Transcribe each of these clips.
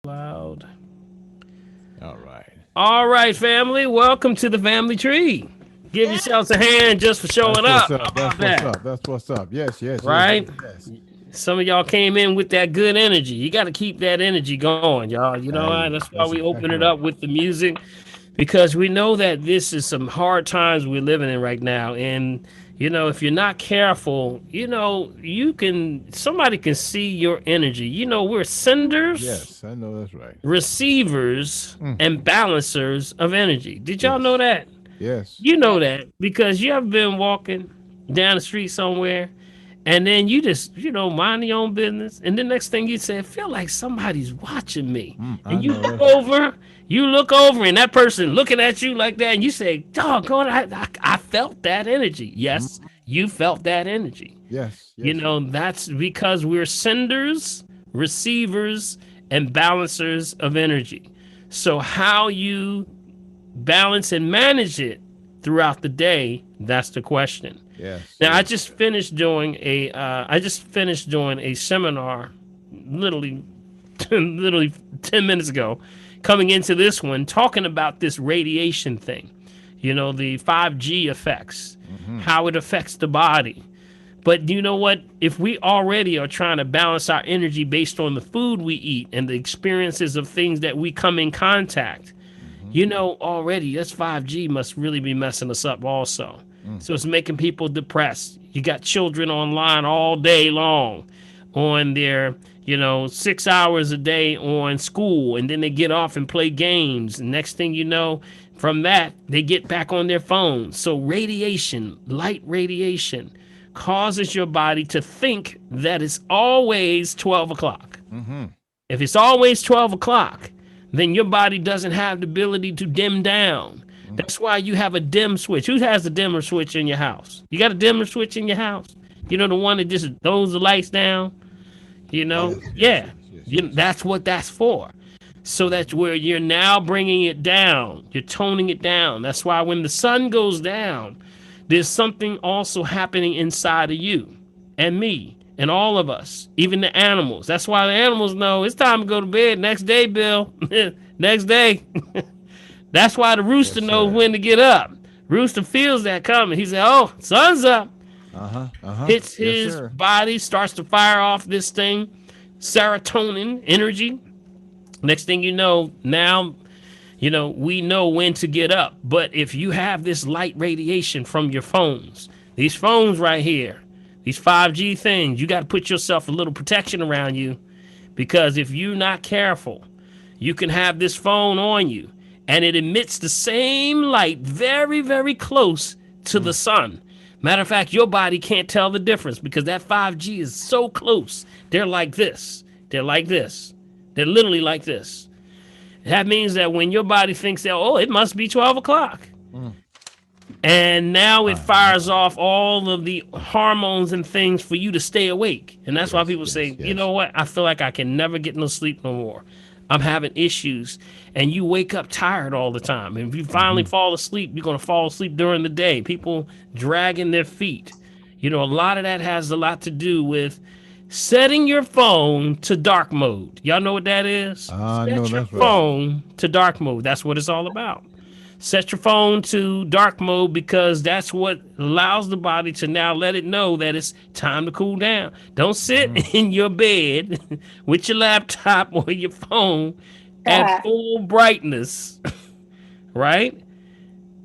Loud. All right. All right, family. Welcome to the family tree. Give yourselves a hand just for That's showing what's up. How up. That's about what's that? up. That's what's up. Yes, yes, yes, yes, Right? yes. Some of y'all came in with that good energy. You got to keep that energy going, y'all. You know why? Hey, That's why that's we open exactly it up right. with the music because we know that this is some hard times we're living in right now. And, if you're not careful, somebody can see your energy. We're senders, Yes, I know that's right. receivers, Mm, and balancers of energy. Did y'all know yes, that? yes. You know that because you have been walking down the street somewhere and then you just, mind your own business. And the next thing you say, I feel like somebody's watching me. I And you know look that's right. over, and that person looking at you like that, and you say, doggone, I felt that energy. Yes, you felt that energy. Yes, yes, yes. That's because we're senders, receivers, and balancers of energy. So, how you balance and manage it throughout the day, that's the question. Yes, Now, yes. I just finished doing a seminar, literally, literally 10 minutes ago, coming into this one, talking about this radiation thing. The 5G effects, Mm-hmm. how it affects the body. But you know what? If we already are trying to balance our energy based on the food we eat and the experiences of things that we come in contact, Mm-hmm. already this 5G must really be messing us up also. Mm. So it's making people depressed. You got children online all day long on their, 6 hours a day on school, and then they get off and play games. And next thing you know, from that, they get back on their phones. So radiation, light radiation, causes your body to think that it's always 12 o'clock. Mm-hmm. If it's always 12 o'clock, then your body doesn't have the ability to dim down. Mm. That's why you have a dim switch. Who has a dimmer switch in your house? You got a dimmer switch in your house? The one that just throws the lights down? Yes, yes, Yeah. yes, yes, yes. That's what that's for. So that's where you're now bringing it down. You're toning it down. That's why when the sun goes down, there's something also happening inside of you and me and all of us, even the animals. That's why the animals know it's time to go to bed. Next day, Bill. Next day. That's why the Yes, rooster knows sir. when to get up. Rooster feels that coming. He said, "Oh, sun's up." Uh-huh. Uh-huh. Hits Yes, his sir. body, starts to fire off this thing, serotonin energy. Next thing you know, now we know when to get up. But if you have this light radiation from your phones, these phones right here, these 5G things, you got to put yourself a little protection around you because if you're not careful, you can have this phone on you and it emits the same light very, very close to the Mm. sun. Matter of fact, your body can't tell the difference because that 5G is so close. They're like this. They're like this. They're literally like this. That means that when your body thinks that, oh, it must be 12 o'clock. Mm. And now it My, fires my. off all of the hormones and things for you to stay awake. And that's why Yes, people yes, say, you yes. know what? I feel like I can never get no sleep no more. I'm having issues. And you wake up tired all the time. And if you finally Mm-hmm. fall asleep, you're going to fall asleep during the day. People dragging their feet. A lot of that has a lot to do with setting your phone to dark mode. Y'all know what that is? I know Set your that's right. phone to dark mode. That's what it's all about. Set your phone to dark mode because that's what allows the body to now let it know that it's time to cool down. Don't Mm-hmm. sit in your bed with your laptop or your phone at Ah, full brightness, right?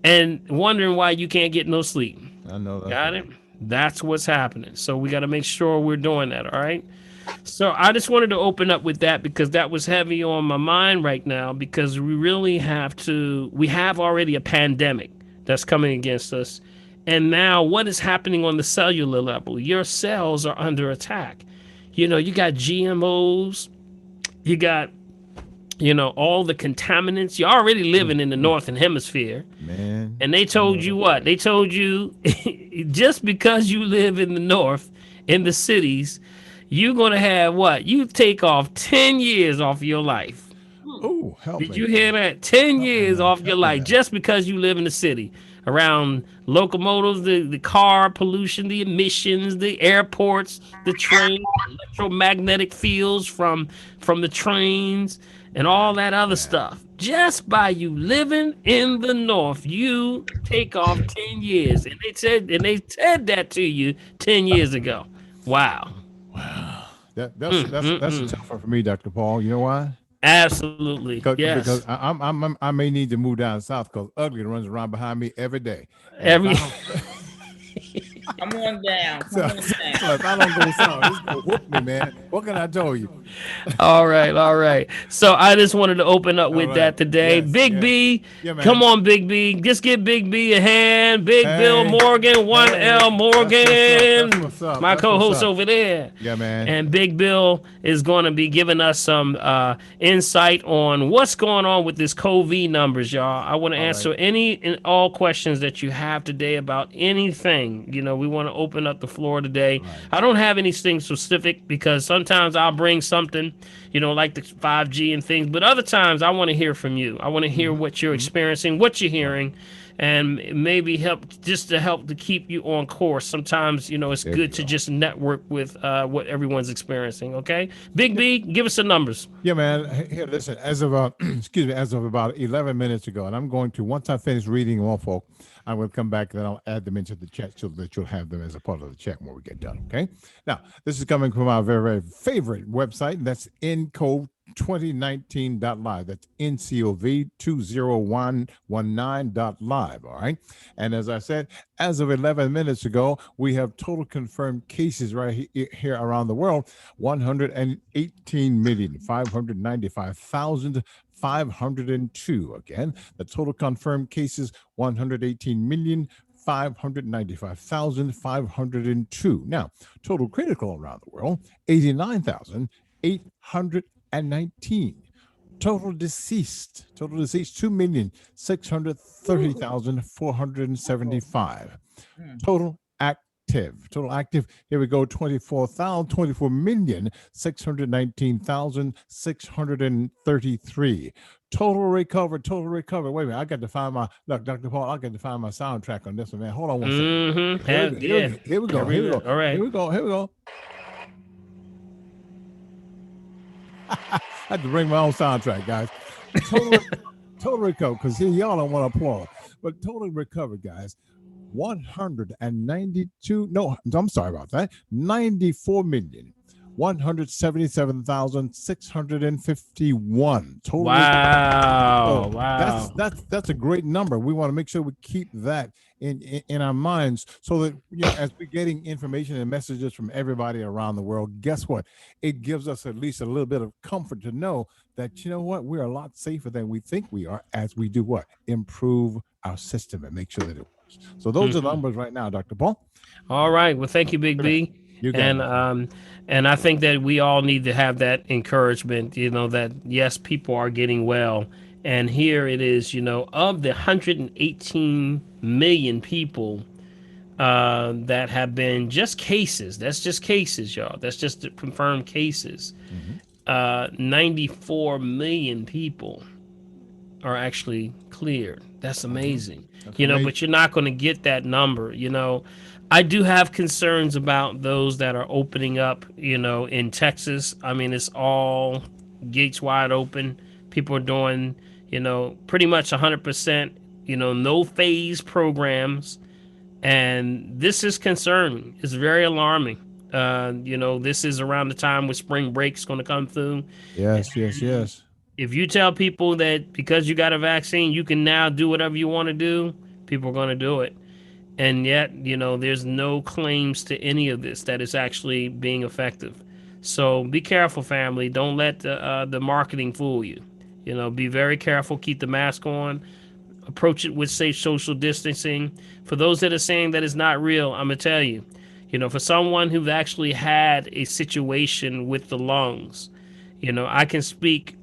And wondering why you can't get no sleep. I know that's Got it? right. That's what's happening. So we got to make sure we're doing that, all right? So I just wanted to open up with that because that was heavy on my mind right now because we have already a pandemic that's coming against us. And now what is happening on the cellular level? Your cells are under attack. You got GMOs, you got, all the contaminants. You're already Mm. living in the Mm. northern hemisphere. Man, And they I told know you that's what? right. They told you just because you live in the north, in the cities, you're going to have what? You take off 10 years off your life. Oh, help Did me. you hear that? 10 Help me years now. off your Help me life now. just because you live in the city. Around locomotives, the car pollution, the emissions, the airports, the train, electromagnetic fields from the trains. and all that other Yeah. stuff. Just by you living in the North, you take off 10 years. And they said that to you 10 years ago. Wow. Wow. That's a Mm-mm. tough one for me, Dr. Paul. You know why? Absolutely. Because Yes. I may need to move down south because ugly runs around behind me every day, and if Every I don't, Come on down. so, Come on down. so if I don't go south, it's gonna whoop me, man. What can I tell you? All right, all right. So I just wanted to open up All with right. that today. Yes. Big Yes. B, Yeah, come man. on, Big B. Just give Big B a hand. Big Bill Hey. Morgan, Hey. 1L That's what's up. That's Morgan, what's up. my That's what's co-host up. over there. Yeah, man. And Big Bill is going to be giving us some insight on what's going on with this COVID numbers, y'all. I want to All right. answer any and all questions that you have today about anything. We want to open up the floor today. Right. I don't have anything specific because sometimes I'll bring something, like the 5G and things, but other times I want to hear from you. I want to hear Mm-hmm. what you're Mm-hmm. experiencing, what you're Right. hearing, and maybe help to keep you on course. Sometimes it's There you good to go. just network with what everyone's experiencing. Okay, Big B, give us the numbers. Yeah, man. Here, listen. As of excuse me, as of about 11 minutes ago, and I'm going to once I finish reading them all, folk, I'm going to come back and then I'll add them into the chat so that you'll have them as a part of the chat when we get done. Okay. Now, this is coming from our very, very favorite website. And that's encode2019.live. That's NCOV20119.live. All right. And as I said, as of 11 minutes ago, we have total confirmed cases right here around the world 118,595,502. Again, the total confirmed cases 118,595,502. Now, total critical around the world 89,819. Total deceased 2,630,475. Total active, here we go, 24,619,633. Total recovered. Wait a minute, I got to find my, look, Dr. Paul, I got to find my soundtrack on this one, man. Hold on one second. Mm-hmm. Here we go. All right. Here we go. I had to bring my own soundtrack, guys. Total recovered, because y'all don't want to applaud, but totally recovered, guys. 192, no, I'm sorry about that. 94,177,651 total. Wow. So Wow. that's a great number. We want to make sure we keep that in our minds so that as we're getting information and messages from everybody around the world, guess what? It gives us at least a little bit of comfort to know that we're a lot safer than we think we are as we do what? Improve our system and make sure that it works. So those are the numbers right now, Dr. Paul. All right. Well, thank you, Big B. You got And it. and I think that we all need to have that encouragement, that yes, people are getting well. And here it is, of the 118 million people that have been just cases. That's just cases, y'all. That's just the confirmed cases. 94 million people are actually cleared. That's amazing. That's amazing. But you're not going to get that number. I do have concerns about those that are opening up, in Texas. I mean, it's all gates wide open. People are doing, pretty much 100%, no phase programs. And this is concerning. It's very alarming. This is around the time when spring break's going to come through. Yes. If you tell people that because you got a vaccine, you can now do whatever you want to do, people are going to do it. And yet, there's no claims to any of this that is actually being effective. So be careful, family. Don't let the marketing fool you. Be very careful. Keep the mask on. Approach it with safe social distancing. For those that are saying that it's not real, I'm going to tell you, for someone who's actually had a situation with the lungs, I can speak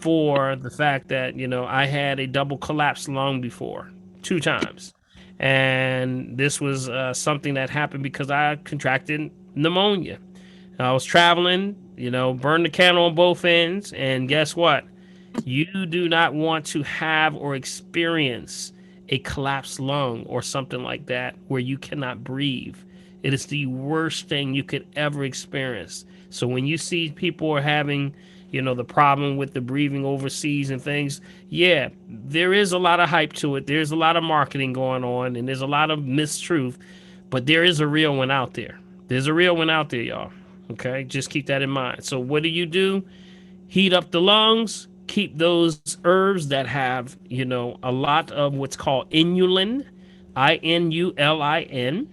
for the fact that, I had a double collapsed lung before, 2 times. And this was something that happened because I contracted pneumonia. I was traveling, burned the candle on both ends. And guess what? You do not want to have or experience a collapsed lung or something like that where you cannot breathe. It is the worst thing you could ever experience. So when you see people are having, the problem with the breathing overseas and things. Yeah, there is a lot of hype to it. There's a lot of marketing going on, and there's a lot of mistruth, but there is a real one out there. There's a real one out there, y'all. Okay, just keep that in mind. So what do? Heat up the lungs, keep those herbs that have, a lot of what's called inulin, inulin.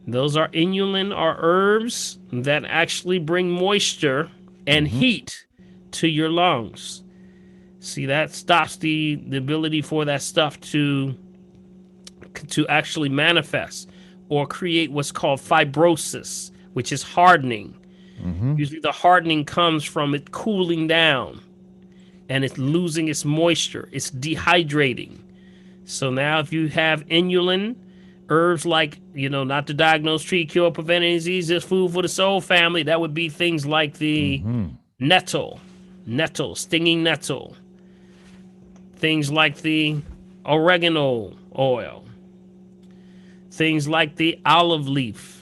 Those are inulin are herbs that actually bring moisture and heat to your lungs. See, that stops the ability for that stuff to actually manifest or create what's called fibrosis, which is hardening. Usually the hardening comes from it cooling down and it's losing its moisture. It's dehydrating. So now if you have inulin, herbs like, not to diagnose, treat, cure, prevent any disease, just food for the soul family, that would be things like the nettle, stinging nettle. Things like the oregano oil. Things like the olive leaf.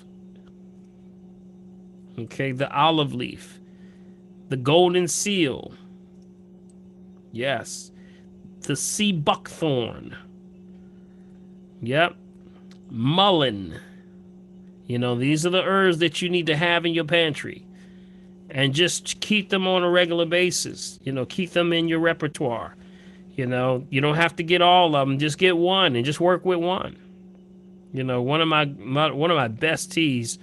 Okay, the olive leaf. The golden seal. Yes. The sea buckthorn. Yep. Mullein. These are the herbs that you need to have in your pantry. And just keep them on a regular basis. Keep them in your repertoire. You don't have to get all of them. Just get one and just work with one. One of my best teas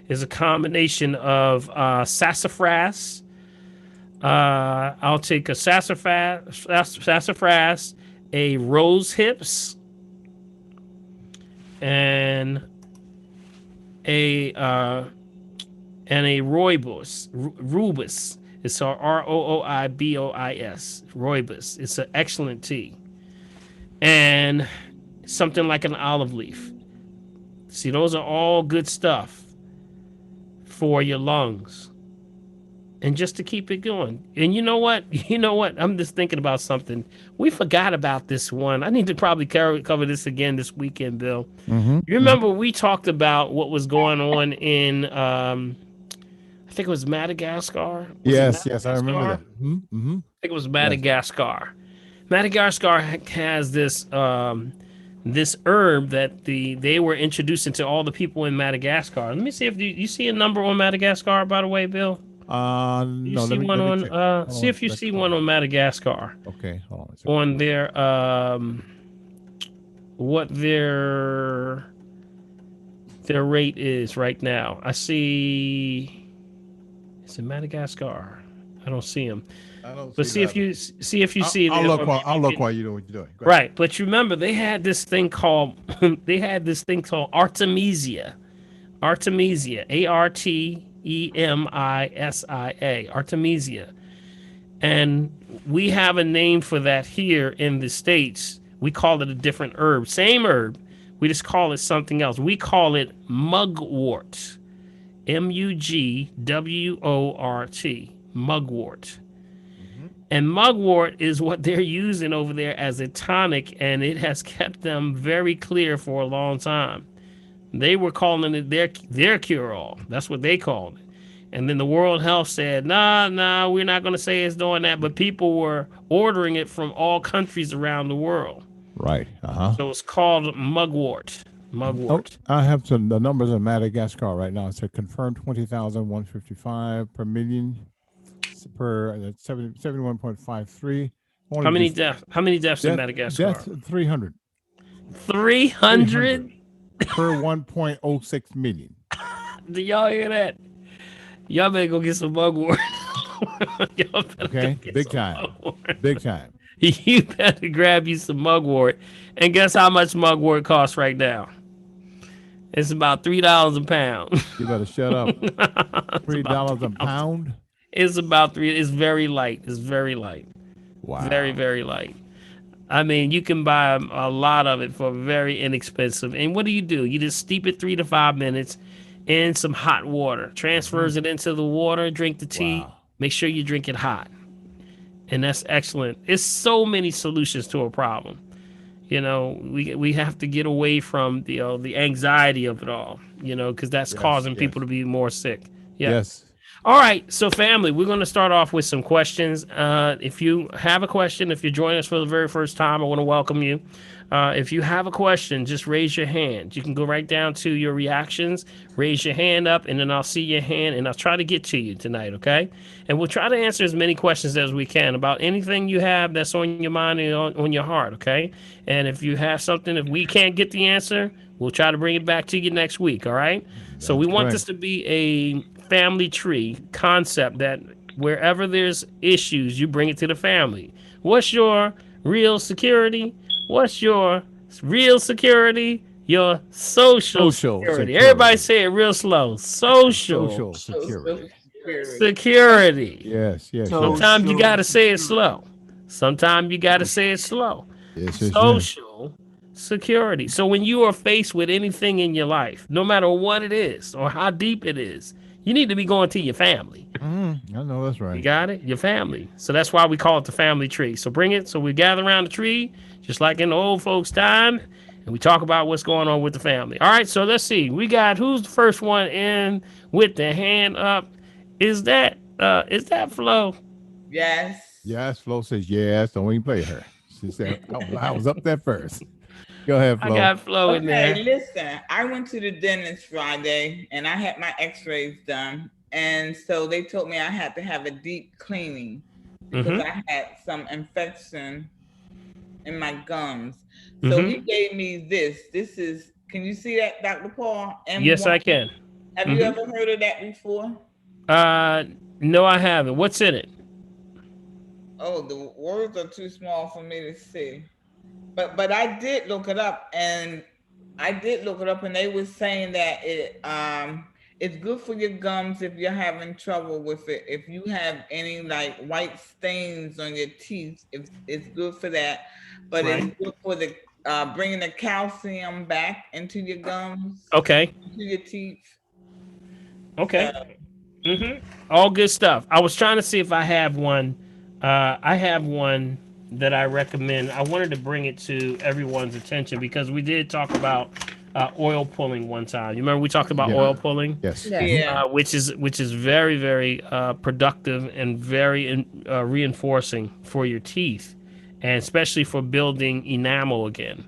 is a combination of sassafras. I'll take a sassafras, a rose hips, and a rooibos. It's Rooibos. Rooibos. It's an excellent tea, and something like an olive leaf. See, those are all good stuff for your lungs. And just to keep it going. And you know what? I'm just thinking about something. We forgot about this one. I need to probably cover this again this weekend, Bill. You remember we talked about what was going on in, I think it was Madagascar? Yes, I remember that. I think it was Madagascar. Yes. Madagascar has this this herb that they were introducing to all the people in Madagascar. Let me see if you see a number on Madagascar, by the way, Bill. No, see one on see if you see one on Madagascar. Okay, hold on. On their what their rate is right now. I see. Is it Madagascar? I don't see them. But see if you see I'll look while you know what you're doing. Right, but you remember they had this thing called Artemisia. Artemisia, Artemisia, Artemisia. And we have a name for that here in the States. We call it a different herb. Same herb. We just call it something else. We call it mugwort. Mugwort. Mugwort. And mugwort is what they're using over there as a tonic, and it has kept them very clear for a long time. They were calling it their cure-all. That's what they called it. And then the World Health said, nah, we're not going to say it's doing that. But people were ordering it from all countries around the world. Right. So it's called mugwort. Mugwort. I have the numbers in Madagascar right now. It's a confirmed 20,155 per million per 71.53. How many deaths? How many deaths in Madagascar? Deaths 300. 300 per 1.06 million. Do y'all hear that? Y'all better go get some mugwort. Okay, big time. Big time. You better grab you some mugwort. And guess how much mugwort costs right now? It's about $3 a pound. You better shut up. $3 a pound? It's about $3. It's very light. It's very light. Wow. Very, very light. I mean, you can buy a lot of it for very inexpensive. And what do? You just steep it 3 to 5 minutes in some hot water. Transfers it into the water. Drink the tea. Wow. Make sure you drink it hot. And that's excellent. It's so many solutions to a problem. We have to get away from the anxiety of it all. Because that's causing people to be more sick. Yeah. Yes. All right, so family, we're going to start off with some questions. If you have a question, if you're joining us for the very first time, I want to welcome you. If you have a question, just raise your hand. You can go right down to your reactions, raise your hand up, and then I'll see your hand, and I'll try to get to you tonight, okay? And we'll try to answer as many questions as we can about anything you have that's on your mind and on your heart, okay? And if you have something, if we can't get the answer, we'll try to bring it back to you next week, all right? So we That's want correct. this to be a family tree concept that wherever there's issues, you bring it to the family. What's your real security? What's your real security? Your social Social security. Everybody security. say it real slow. Social Social Social security. Security. security. Yes, yes, yes. Sometimes you Social got to say it Security. slow. Sometimes you got to say it slow. Yes, yes, yes. Social security. So when you are faced with anything in your life, no matter what it is or how deep it is, you need to be going to your family. I know that's You right. got it? Your family. So that's why we call it the family tree. So bring it. So we gather around the tree, just like in the old folks' time, and we talk about what's going on with the family. All right. So let's see. We got who's the first one in with the hand up? Is that Flo? Yes. Yes, Flo says yes. Don't even play her. She said, I was up there first. Go ahead, I Flo. got Flo in Okay, there. listen. I went to the dentist Friday and I had my x-rays done. And so they told me I had to have a deep cleaning because Mm-hmm. I had some infection in my gums. So he Mm-hmm. gave me this. This is, can you see that, Dr. Paul? Yes, M1. I can. Have you Mm-hmm. ever heard of that before? Uh, no, I haven't. What's in it? Oh, the words are too small for me to see. But I did look it up, and they were saying that it's good for your gums if you're having trouble with it. If you have any like white stains on your teeth, if it's good for that. But it's Right. good for the bringing the calcium back into your gums, Okay. into your teeth. So Okay. Mm-hmm. All good stuff. I was trying to see if I have one. I have one that I recommend. I wanted to bring it to everyone's attention because we did talk about oil pulling one time. You remember we talked about Yeah. oil pulling, Yes. Yes. yeah, which is very very productive and very reinforcing for your teeth, and especially for building enamel again.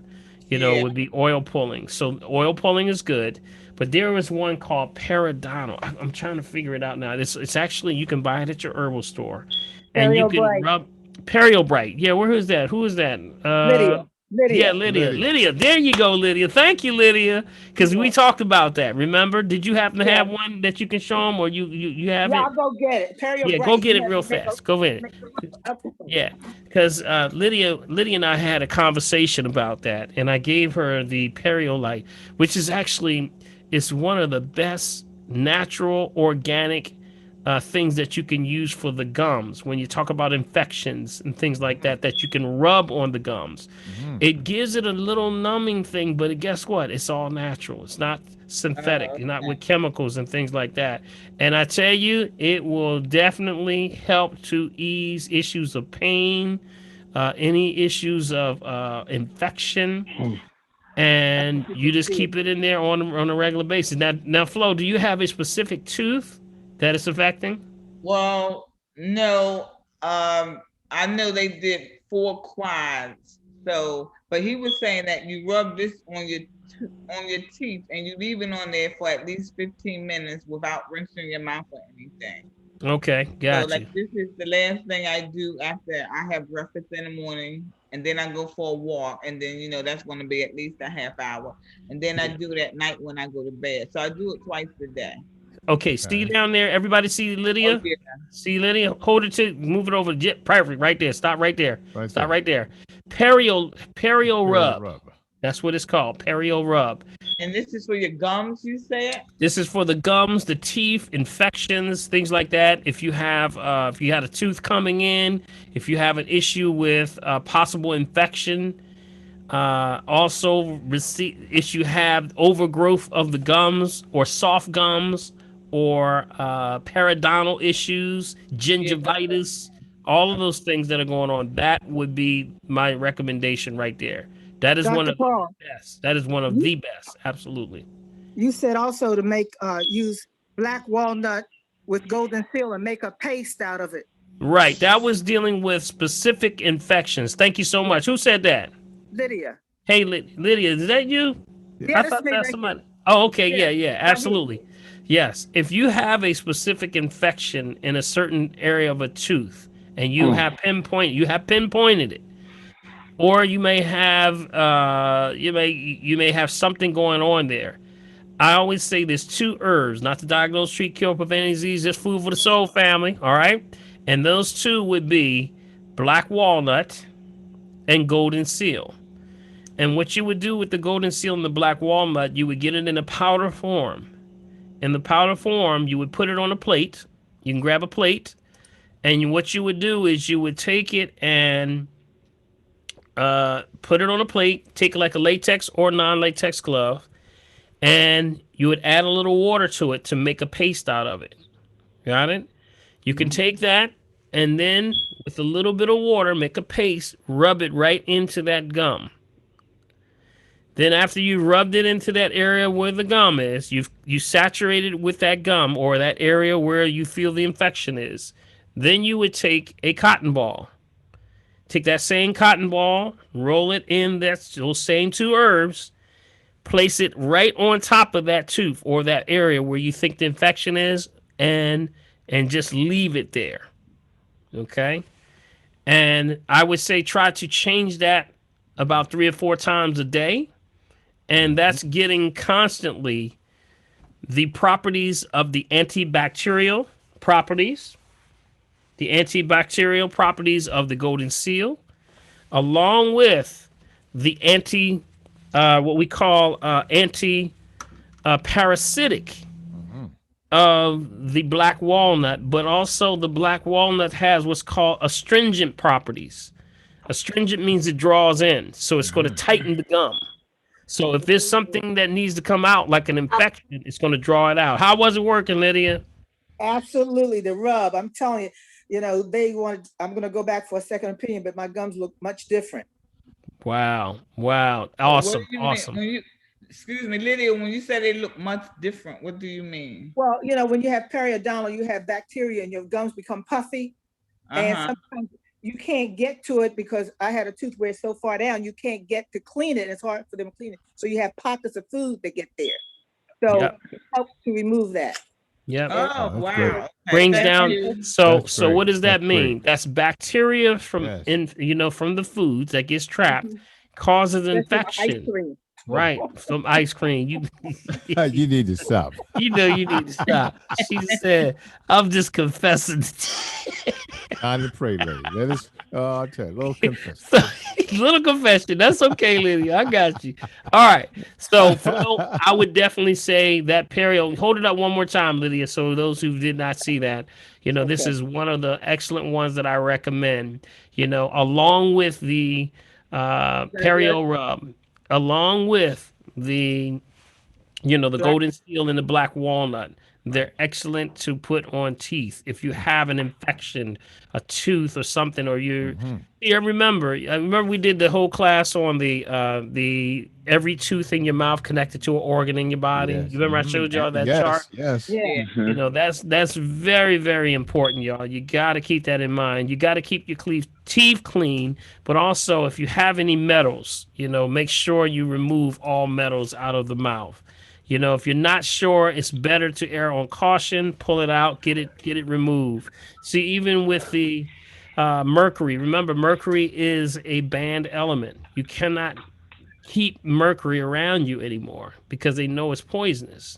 yeah. Would be oil pulling. So oil pulling is good, but there is one called Paradontal. I'm trying to figure it out now. It's actually you can buy it at your herbal store, and you Ariel can Bright. rub Periobrite. Yeah, where is that? Who is that? Lydia. Yeah, Lydia. Lydia. Lydia. Lydia, there you go, Lydia. Thank you, Lydia, because we Yeah. talked about that. Remember? Did you happen to Yeah. have one that you can show them, or you have Yeah, it? I'll go get it. Ariel Yeah, go Bright. get You it have real to fast. Go in. make a Yeah, because Lydia and I had a conversation about that, and I gave her the Periolite, which is actually it's one of the best natural organic things that you can use for the gums when you talk about infections and things like that you can rub on the gums. Mhm. It gives it a little numbing thing, but guess what? It's all natural. It's not synthetic, not Okay. with chemicals and things like that. And I tell you, it will definitely help to ease issues of pain, any issues of infection, and you just keep it in there on a regular basis. Now, Flo, do you have a specific tooth that it's affecting? Well, no. I know they did 4 quads. So, but he was saying that you rub this on on your teeth and you leave it on there for at least 15 minutes without rinsing your mouth or anything. Okay, So, got like you. this is the last thing I do after I have breakfast in the morning, and then I go for a walk, and then that's going to be at least a half hour, and then I do it at night when I go to bed. So I do it twice a day. Okay, see Okay. down there. Everybody see Oh Lydia? yeah. See Lydia? Hold it to move it over. Perfect, right there. Stop right there. Right Stop there. right there. Perio Period rub. rub. That's what it's called. Perio rub. And this is for your gums, you said? This is for the gums, the teeth, infections, things like that. If you had a tooth coming in, if you have an issue with possible infection, if you have overgrowth of the gums or soft gums or periodontal issues, Yeah. gingivitis, all of those things that are going on, that would be my recommendation right there. That is one Dr. of the Paul, best. That is one of you, the best. Absolutely. you said also to make use black walnut with golden seal and make a paste out of it. Right. That was dealing with specific infections. Thank you so Yeah. much. Who said that? Lydia. Hey, Lydia, is that you? Yeah, I this is thought me that's right here. somebody. Oh, okay. Yeah, Yeah, yeah, right here. absolutely. Yes. If you have a specific infection in a certain area of a tooth and you have pinpointed it, or you may have something going on there. I always say there's two herbs, not to diagnose, treat, cure, prevent any disease, just food for the soul, family. All right. And those two would be black walnut and golden seal. And what you would do with the golden seal and the black walnut, you would get it in a powder form. In the powder form, you would put it on a plate. You can grab a plate, and what you would do is you would take it and put it on a plate. Take like a latex or non-latex glove, and you would add a little water to it to make a paste out of it. Got it? You can take that and then with a little bit of water, make a paste, rub it right into that gum. Then after you rubbed it into that area where the gum is, you saturated it with that gum or that area where you feel the infection is. Then you would take a cotton ball. Take that same cotton ball, roll it in those same two herbs, place it right on top of that tooth or that area where you think the infection is, and just leave it there. Okay? And I would say try to change that about 3 or 4 times a day. And that's getting constantly the properties of the antibacterial properties, of the golden seal, along with the what we call parasitic of the black walnut, but also the black walnut has what's called astringent properties. Astringent means it draws in, so it's going to tighten the gum. So if there's something that needs to come out, like an infection, it's going to draw it out. How was it working, Lydia? Absolutely. The rub. I'm telling you, I'm going to go back for a second opinion, but my gums look much different. Wow. Wow. What do Awesome. you Awesome. mean when you, excuse me, Lydia, when you say they look much different, what do you mean? Well, when you have periodontal, you have bacteria and your gums become puffy. And sometimes you can't get to it because I had a tooth where it's so far down, you can't get to clean it. It's hard for them to clean it. So you have pockets of food that get there. So it helps to remove that. Yeah. Oh, that's wow. great. Okay, Brings thank down. you. So That's so great. what does that That's great. mean? That's bacteria from Yes. from the foods that gets trapped, causes That's some ice infection. cream. Right. Some ice cream. You need to stop. You need to stop. She said, I'm just confessing. Time to pray, lady. Let us I'll tell you, a little confession. So, little confession. That's okay, Lydia. I got you. All right. So I would definitely say that perio. Hold it up one more time, Lydia. So those who did not see that, this Okay. is one of the excellent ones that I recommend. Along with the perio rub, along with the the golden seal and the black walnut. They're excellent to put on teeth. If you have an infection, a tooth or something, or I remember we did the whole class on the every tooth in your mouth connected to an organ in your body. Yes. You remember I showed y'all that chart? Yes. Yeah. That's very, very important, y'all. You got to keep that in mind. You got to keep your teeth clean, but also if you have any metals, make sure you remove all metals out of the mouth. If you're not sure, it's better to err on caution. Pull it out, get it removed. See, even with the mercury, remember mercury is a banned element. You cannot keep mercury around you anymore because they know it's poisonous.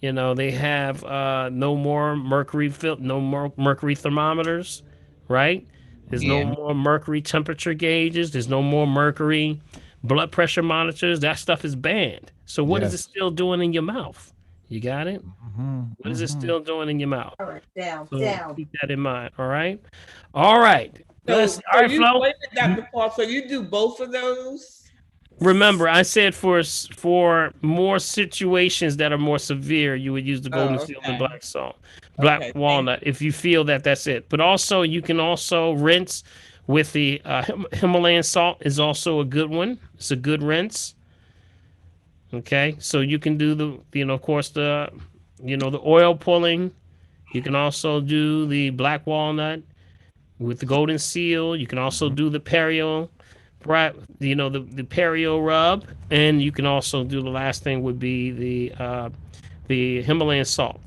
They have no more no more mercury thermometers, right? There's no more mercury temperature gauges. There's no more mercury blood pressure monitors. That stuff is banned. So what is it still doing in your mouth? You got it? What is it still doing in your mouth? All right, down. Keep that in mind. All right. All right. All right, Flo. Wait a minute, Dr. Paul. So you do both of those? Remember, I said for more situations that are more severe, you would use the golden seal and black walnut if you feel that that's it. But also, you can also rinse with the Himalayan salt is also a good one. It's a good rinse. Okay, so you can do of course, the oil pulling You can also do the black walnut with the golden seal. You can also do the perio, the perio rub, and you can also do the last thing would be the Himalayan salt.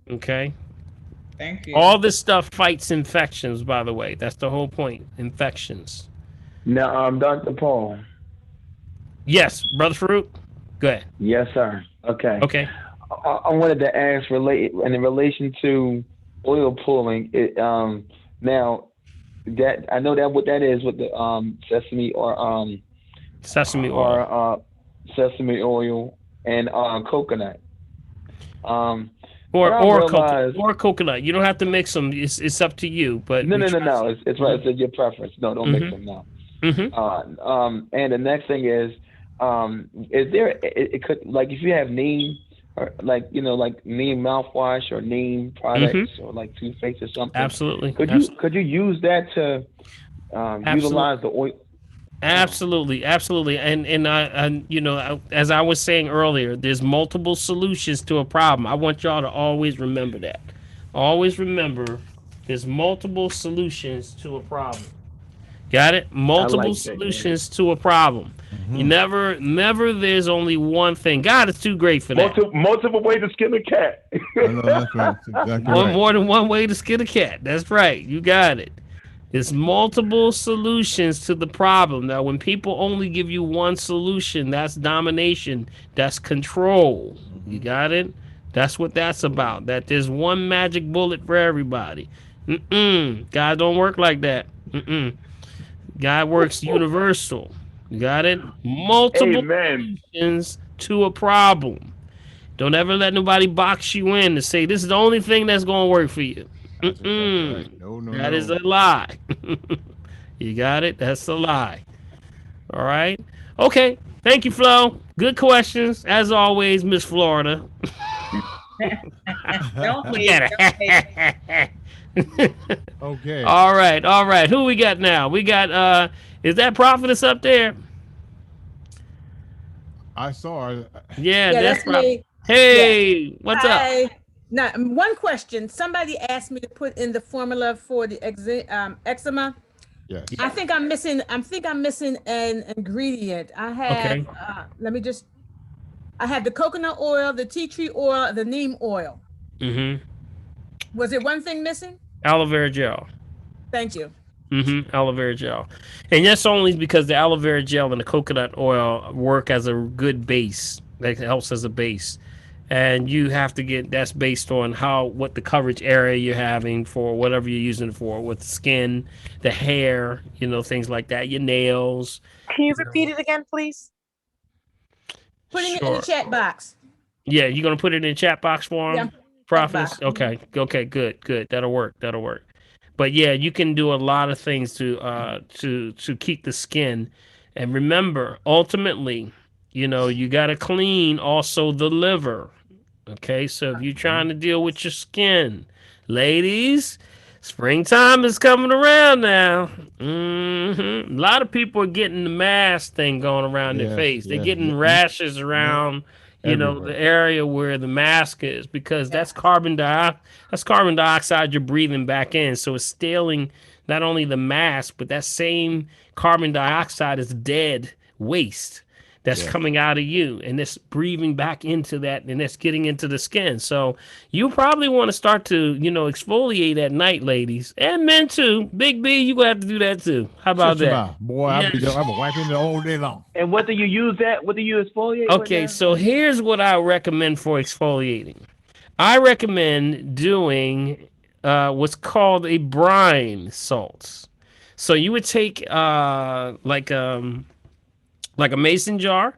Okay. Thank you. All this stuff fights infections, by the way. That's the whole point. Infections. Now, Dr. Paul. Yes, Brother Farouk. Go ahead. Yes, sir. Okay. Okay. I wanted to ask in relation to oil pulling. Now that I know that what that is with the sesame Sesame oil. or sesame oil and coconut. What I realized, or coconut. You don't have to mix them. It's up to you. But no. It's right. It's your preference. No, don't mix them now. And the next thing is there? It could, like, if you have neem, or like neem mouthwash or neem products or like toothpaste or something. Absolutely. Could you use that to utilize the oil? Absolutely. And as I was saying earlier, there's multiple solutions to a problem. I want y'all to always remember that. Always remember there's multiple solutions to a problem. Got it? Multiple solutions to a problem. You never there's only one thing. God is too great for that. Multiple ways to skin a cat. I know, that's right. That's exactly right. More than one way to skin a cat. That's right. You got it. There's multiple solutions to the problem. Now, when people only give you one solution, that's domination. That's control. You got it? That's what that's about. That there's one magic bullet for everybody. God don't work like that. God works universal. You got it? Multiple solutions to a problem. Don't ever let nobody box you in to say this is the only thing that's going to work for you. Right. That is a lie. You got it? That's a lie. All right. Okay. Thank you, Flo. Good questions. As always, Miss Florida. Don't hate. Okay. All right. Who we got now? We got, is that Prophetess up there? I saw her. Yeah, that's me. Hey, what's up? Hi. Now, one question. Somebody asked me to put in the formula for the eczema. Yes. I think I'm missing an ingredient. I have I have the coconut oil, the tea tree oil, the neem oil. Was there one thing missing? Aloe vera gel. Thank you. Aloe vera gel. And that's only because the aloe vera gel and the coconut oil work as a good base. That helps as a base. And you have to get, that's based on what the coverage area you're having for whatever you're using it for, with the skin, the hair, things like that, your nails. Can you repeat it again, please? Putting it in the chat box. Yeah, you're going to put it in the chat box for them? Yeah. Profits? Okay, good. That'll work. But yeah, you can do a lot of things to keep the skin. And remember, ultimately, you got to clean also the liver. Okay, so if you're trying to deal with your skin, ladies, springtime is coming around now. A lot of people are getting the mask thing going around their face. They're getting rashes around, the area where the mask is, because that's carbon dioxide you're breathing back in. So it's stealing not only the mask, but that same carbon dioxide is dead waste that's coming out of you, and it's breathing back into that, and it's getting into the skin. So you probably want to start to, exfoliate at night, ladies, and men too. Big B, you gonna have to do that too. How about that? Boy, I'm wiping it all day long. And what do you use that? What do you exfoliate? Okay, so here's what I recommend for exfoliating. I recommend doing what's called a brine salts. So you would take like a mason jar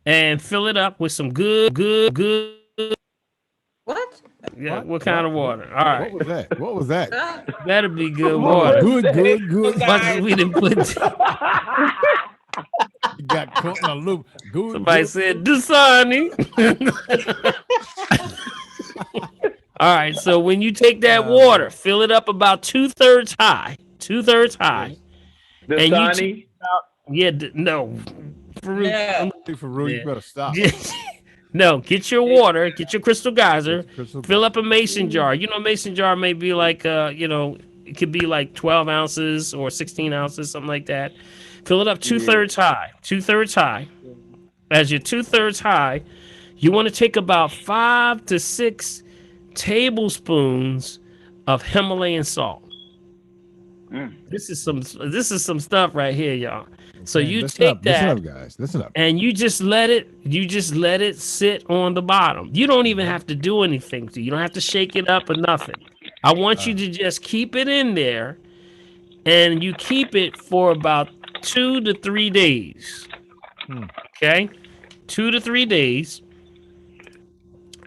and fill it up with some good. What? Yeah, what kind of water? All right. What was that? Better be good water. Good. Much as we didn't put. You got caught in a loop. Good. Somebody said Dasani. All right. So when you take that water, fill it up about 2/3 high. Dasani. No. For real, you better stop. No, get your water, get your crystal geyser, Crystal fill up a mason jar. You know, a mason jar may be like, it could be like 12 ounces or 16 ounces, something like that. Fill it up Yeah. two-thirds high, two-thirds high. As you're two-thirds high, you want to take about 5 to 6 tablespoons of Himalayan salt. Mm. This is some stuff right here, y'all. So Okay, you listen take up, listen that up, guys. Listen up. and you just let it sit on the bottom. You don't even have to do anything to. You don't have to shake it up or nothing. I want you to just keep it in there, and you keep it for about 2 to 3 days. Okay, 2 to 3 days.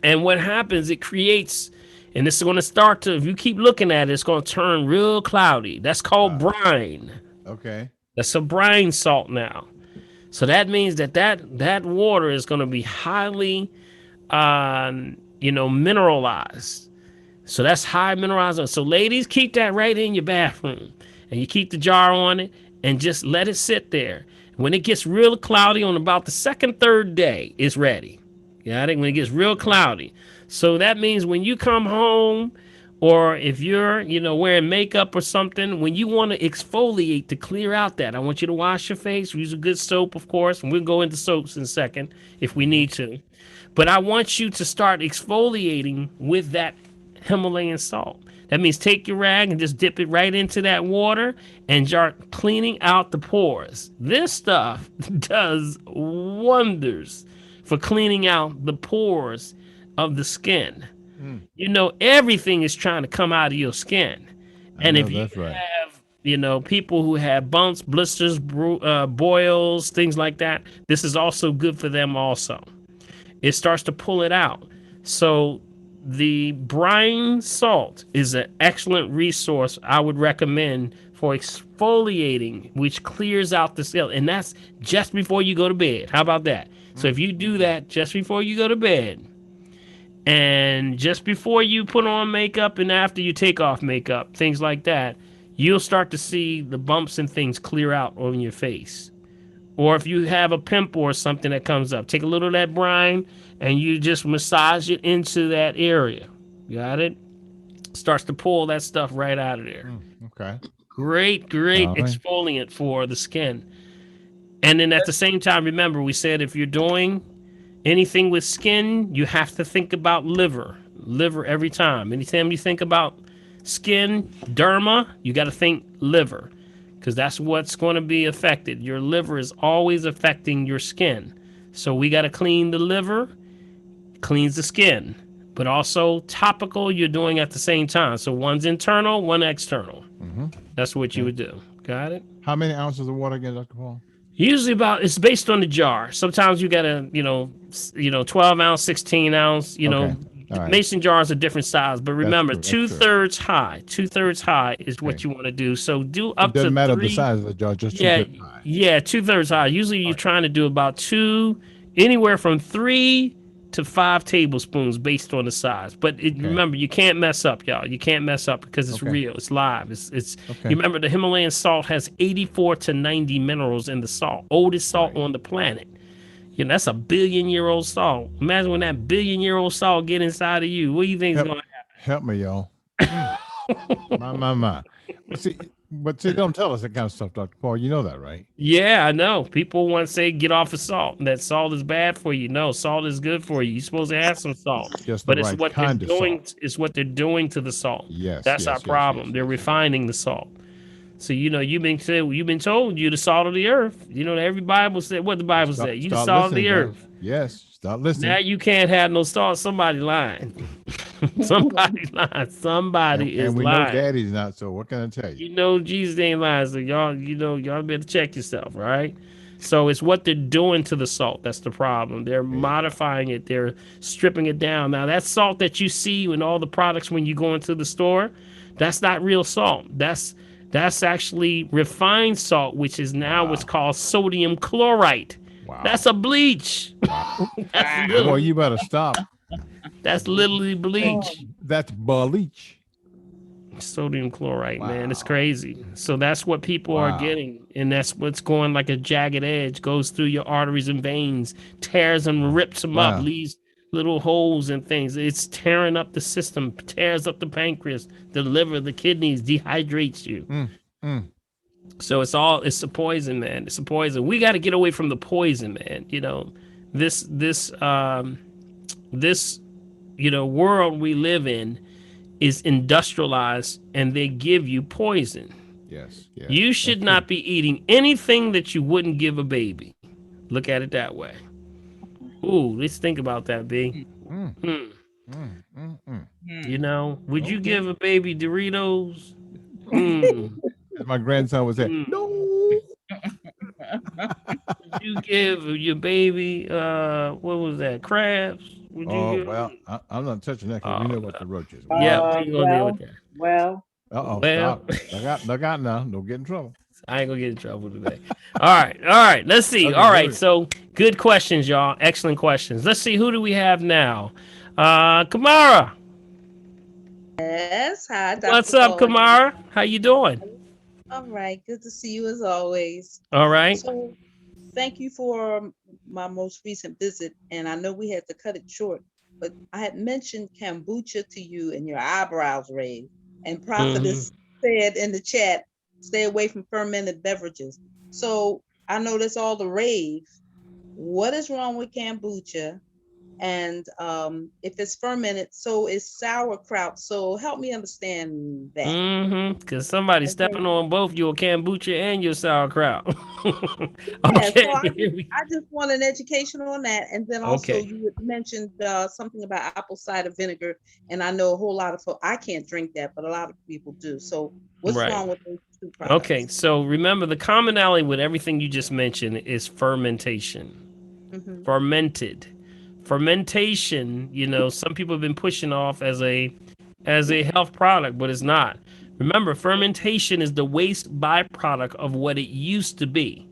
And what happens? It creates, and this is going to start to. If you keep looking at it, it's going to turn real cloudy. That's called brine. Okay. That's a brine salt now. So that means that water is going to be highly, mineralized. So that's high mineralized. So ladies, keep that right in your bathroom, and you keep the jar on it, and just let it sit there. When it gets real cloudy on about the second, third day, it's ready. Got it? When it gets real cloudy. So that means when you come home, or if you're, wearing makeup or something, when you want to exfoliate to clear out that, I want you to wash your face. Use a good soap, of course, and we'll go into soaps in a second if we need to. But I want you to start exfoliating with that Himalayan salt. That means take your rag and just dip it right into that water and start cleaning out the pores. This stuff does wonders for cleaning out the pores of the skin. Everything is trying to come out of your skin. And if you have, people who have bumps, blisters, boils, things like that, this is also good for them also. It starts to pull it out. So the brine salt is an excellent resource I would recommend for exfoliating, which clears out the skin. And that's just before you go to bed. How about that? So if you do that just before you go to bed, and just before you put on makeup and after you take off makeup, things like that, you'll start to see the bumps and things clear out on your face. Or if you have a pimple or something that comes up, take a little of that brine and you just massage it into that area. Got it? Starts to pull that stuff right out of there. Okay. Great exfoliant for the skin. And then at the same time, remember, we said if you're doing anything with skin, you have to think about liver every time. Anytime you think about skin, derma, you got to think liver, because that's what's going to be affected. Your liver is always affecting your skin. So we got to clean the liver, cleans the skin, but also topical you're doing at the same time. So one's internal, one external. That's what you would do. Got it? How many ounces of water again, Dr. Paul? Usually it's based on the jar. Sometimes you got a, 12 ounce, 16 ounce, mason jars are different size, but remember two-thirds high is what you want to do. So do up to doesn't matter 3. the size of the jar, just two-thirds high. Yeah, two-thirds high. Usually you're trying to do about anywhere from 3 to 5 tablespoons based on the size. But remember, you can't mess up, y'all. You can't mess up because it's real. It's live. It's You remember the Himalayan salt has 84 to 90 minerals in the salt. Oldest salt on the planet. That's a billion-year-old salt. Imagine when that billion-year-old salt get inside of you. What do you think is going to happen? Help me, y'all. my. But see, don't tell us that kind of stuff, Dr. Paul. You know that, right? Yeah, I know. People want to say get off of salt. That salt is bad for you. No, salt is good for you. You're supposed to have some salt. But it's what they're doing. It's what they're doing to the salt. That's our problem. They're refining the salt. So you've been told you're the salt of the earth. Every Bible said what the Bible said. You the salt of the earth. Yes. Stop listening. Now you can't have no salt. Somebody lying. Somebody's lying. Somebody is lying. And we know Daddy's not. So what can I tell you? Jesus ain't lying. So y'all better check yourself, right? So it's what they're doing to the salt. That's the problem. They're modifying it. They're stripping it down. Now that salt that you see in all the products when you go into the store, that's not real salt. That's actually refined salt, which is now what's called sodium chloride. Wow. That's a bleach. Wow. Boy, you better stop. That's literally bleach. That's bleach. Sodium chloride, man, it's Wow. crazy. So that's what people are Wow. getting, and that's what's going like a jagged edge, goes through your arteries and veins, tears them, rips them up, Wow. leaves little holes and things. It's tearing up the system, tears up the pancreas, the liver, the kidneys, dehydrates you. Mm. So it's a poison, man. It's a poison. We got to get away from the poison, man. You know, this world we live in is industrialized, and they give you poison. Yes. You should not be eating anything that you wouldn't give a baby. Look at it that way. Ooh, let's think about that, B. You know, would you give a baby Doritos? As my grandson would say, no. Would you give your baby what was that? Crabs? Would you give? Well, I'm not touching that because we know about the roaches. Yeah, we gonna deal with that. Well, Stop. Look out now. Don't get in trouble. I ain't gonna get in trouble today. All right. Let's see. Okay, All right, good. so good questions, y'all. Excellent questions. Let's see, who do we have now? Kamara. Yes, hi, Dr. What's up, Bowen. Kamara? How you doing? All right, good to see you as always. All right. So, thank you for my most recent visit, and I know we had to cut it short, but I had mentioned kombucha to you and your eyebrows raised, and Prophetess said in the chat, stay away from fermented beverages. So I know that's all the rave. What is wrong with kombucha? And if it's fermented, so is sauerkraut. So help me understand that. Because somebody's stepping on both your kombucha and your sauerkraut. Yeah, so I just want an education on that. And then also Okay. you had mentioned something about apple cider vinegar. And I know a whole lot of folks, I can't drink that, but a lot of people do. So what's Right. wrong with those two products? Okay, so remember the commonality with everything you just mentioned is fermentation. Fermented. Fermentation, you know, some people have been pushing off as a health product, but it's not. Remember, fermentation is the waste byproduct of what it used to be.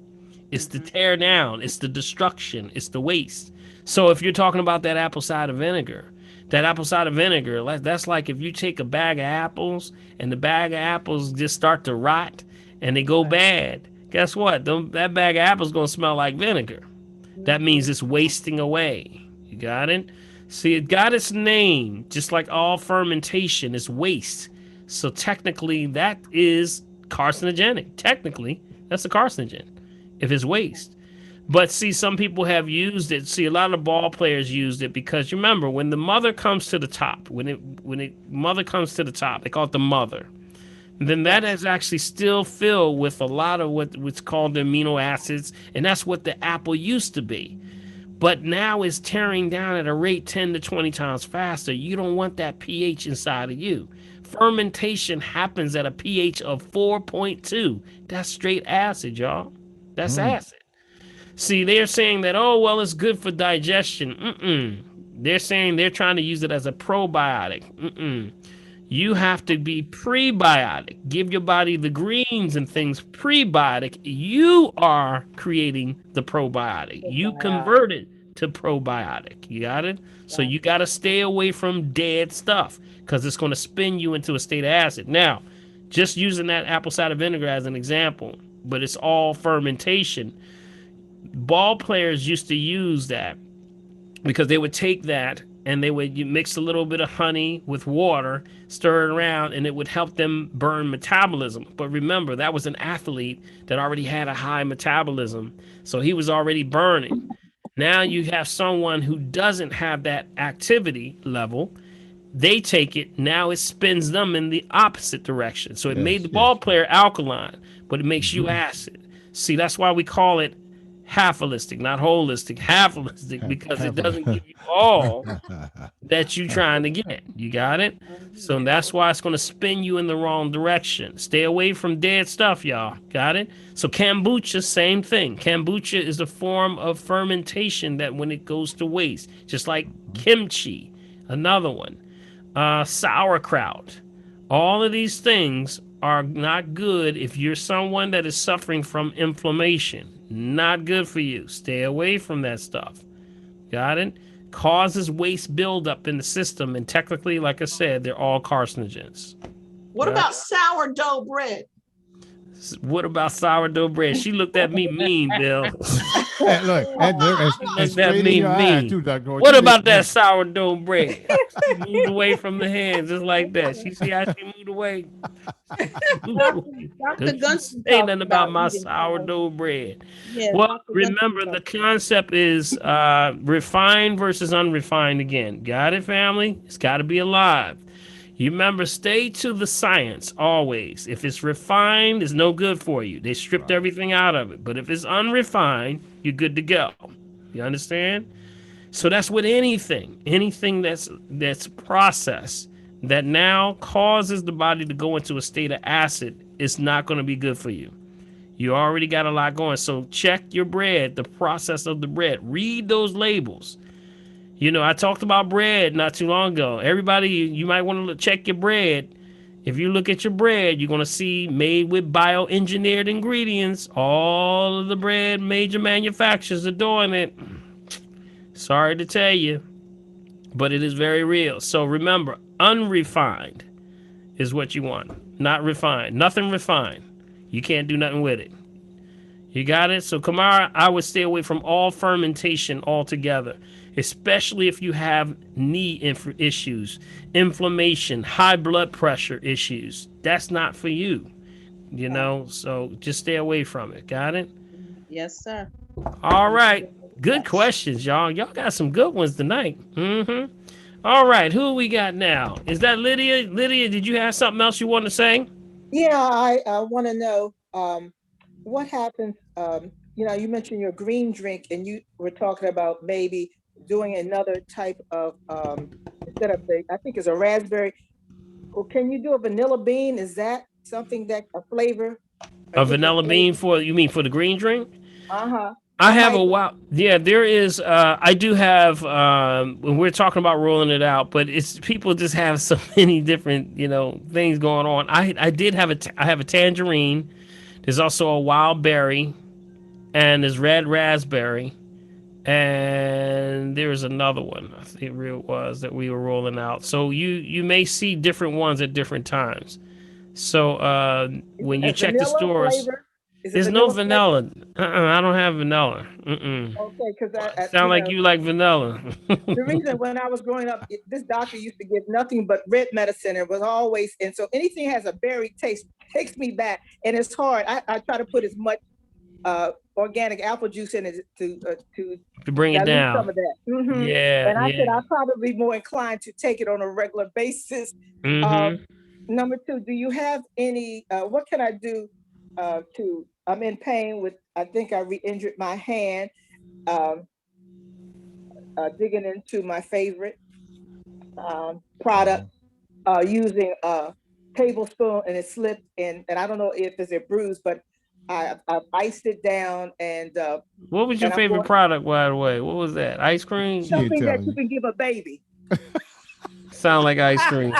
It's the tear down, it's the destruction, it's the waste. So if you're talking about that apple cider vinegar, that's like if you take a bag of apples and the bag of apples just start to rot and they go bad. Guess what? That bag of apples gonna smell like vinegar. That means it's wasting away. You got it? See, it got its name, just like all fermentation is waste. So technically, that is carcinogenic. Technically, that's a carcinogen if it's waste. But see, some people have used it. See, a lot of ball players used it because you remember when the mother comes to the top, mother comes to the top, they call it the mother. Then that is actually still filled with a lot of what's called the amino acids, and that's what the apple used to be. But now it's tearing down at a rate 10 to 20 times faster. You don't want that pH inside of you. Fermentation happens at a pH of 4.2. That's straight acid, y'all. That's acid. See, they're saying that, oh, well, it's good for digestion. They're saying they're trying to use it as a probiotic. You have to be prebiotic. Give your body the greens and things prebiotic. You are creating the probiotic. You convert it to probiotic. You got it? So you got to stay away from dead stuff because it's going to spin you into a state of acid. Now, just using that apple cider vinegar as an example, but it's all fermentation. Ball players used to use that because they would take that and they would mix a little bit of honey with water, stir it around, and it would help them burn metabolism. But remember, that was an athlete that already had a high metabolism, so he was already burning. Now you have someone who doesn't have that activity level. They take it, now it spins them in the opposite direction. So it made the ball player alkaline, but it makes you acid. See, that's why we call it half holistic, not holistic, half holistic, because it doesn't give you all that you're trying to get. You got it? So that's why it's going to spin you in the wrong direction. Stay away from dead stuff, y'all. Got it? So kombucha, same thing. Kombucha is a form of fermentation that when it goes to waste, just like kimchi, another one, sauerkraut. All of these things are not good if you're someone that is suffering from inflammation. Not good for you. Stay away from that stuff. Got it? Causes waste buildup in the system, and technically, like I said, they're all carcinogens. What about sourdough bread? What about sourdough bread? She looked at me mean, Bill. And look, and straight in your eye too, Dr. What about that sourdough bread? She moved away from the hands just like that. She see how she moved away? Dr. Gunson Say talked nothing about my eating sourdough bread. Yeah, Well, Dr. remember the concept is refined versus unrefined again. Got it, family? It's got to be alive. You remember, stay to the science always. If it's refined, it's no good for you. They stripped everything out of it. But if it's unrefined, you're good to go. You understand? So that's with anything that's processed that now causes the body to go into a state of acid. It's not going to be good for you. You already got a lot going. So check your bread, the process of the bread. Read those labels. You know, I talked about bread not too long ago. Everybody, you might want to check your bread. If you look at your bread, you're going to see made with bioengineered ingredients. All of the bread major manufacturers are doing it. Sorry to tell you, but it is very real. So remember, unrefined is what you want, not refined. Nothing refined. You can't do nothing with it. You got it? So Kamara, I would stay away from all fermentation altogether, especially if you have knee issues, inflammation, high blood pressure issues. That's not for you, you know? So just stay away from it. Got it? Yes, sir. All right. Good questions, y'all. Y'all got some good ones tonight. Mm-hmm. All right. Who we got now? Is that Lydia? Lydia, did you have something else you want to say? Yeah, I want to know what happens. You know, you mentioned your green drink, and you were talking about maybe doing another type of instead of I think it's a raspberry. Well, can you do a vanilla bean? Is that something that a flavor? A vanilla bean for you mean for the green drink? Uh-huh. I have a while. Yeah, there is. I do have. When we're talking about rolling it out, but it's people just have so many different, things going on. I did have I have a tangerine. There's also a wild berry, and there's red raspberry, and there's another one. I think it was that we were rolling out. So you may see different ones at different times. So when you check the stores. There's no vanilla. I don't have vanilla. Okay, because sound like you like vanilla. The reason when I was growing up, this doctor used to give nothing but red medicine. It was always, and so anything has a berry taste takes me back, and it's hard. I try to put as much organic apple juice in it to bring it down. Some of that. Mm-hmm. Yeah, and I said I'd probably be more inclined to take it on a regular basis. Mm-hmm. Number two, do you have any? What can I do? I'm in pain with, I think I re-injured my hand, digging into my favorite product, using a tablespoon, and it slipped in, and I don't know if it's a bruise, but I've iced it down. And what was your favorite product, by the way? What was that? Ice cream? Something that you can give a baby. Sound like ice cream.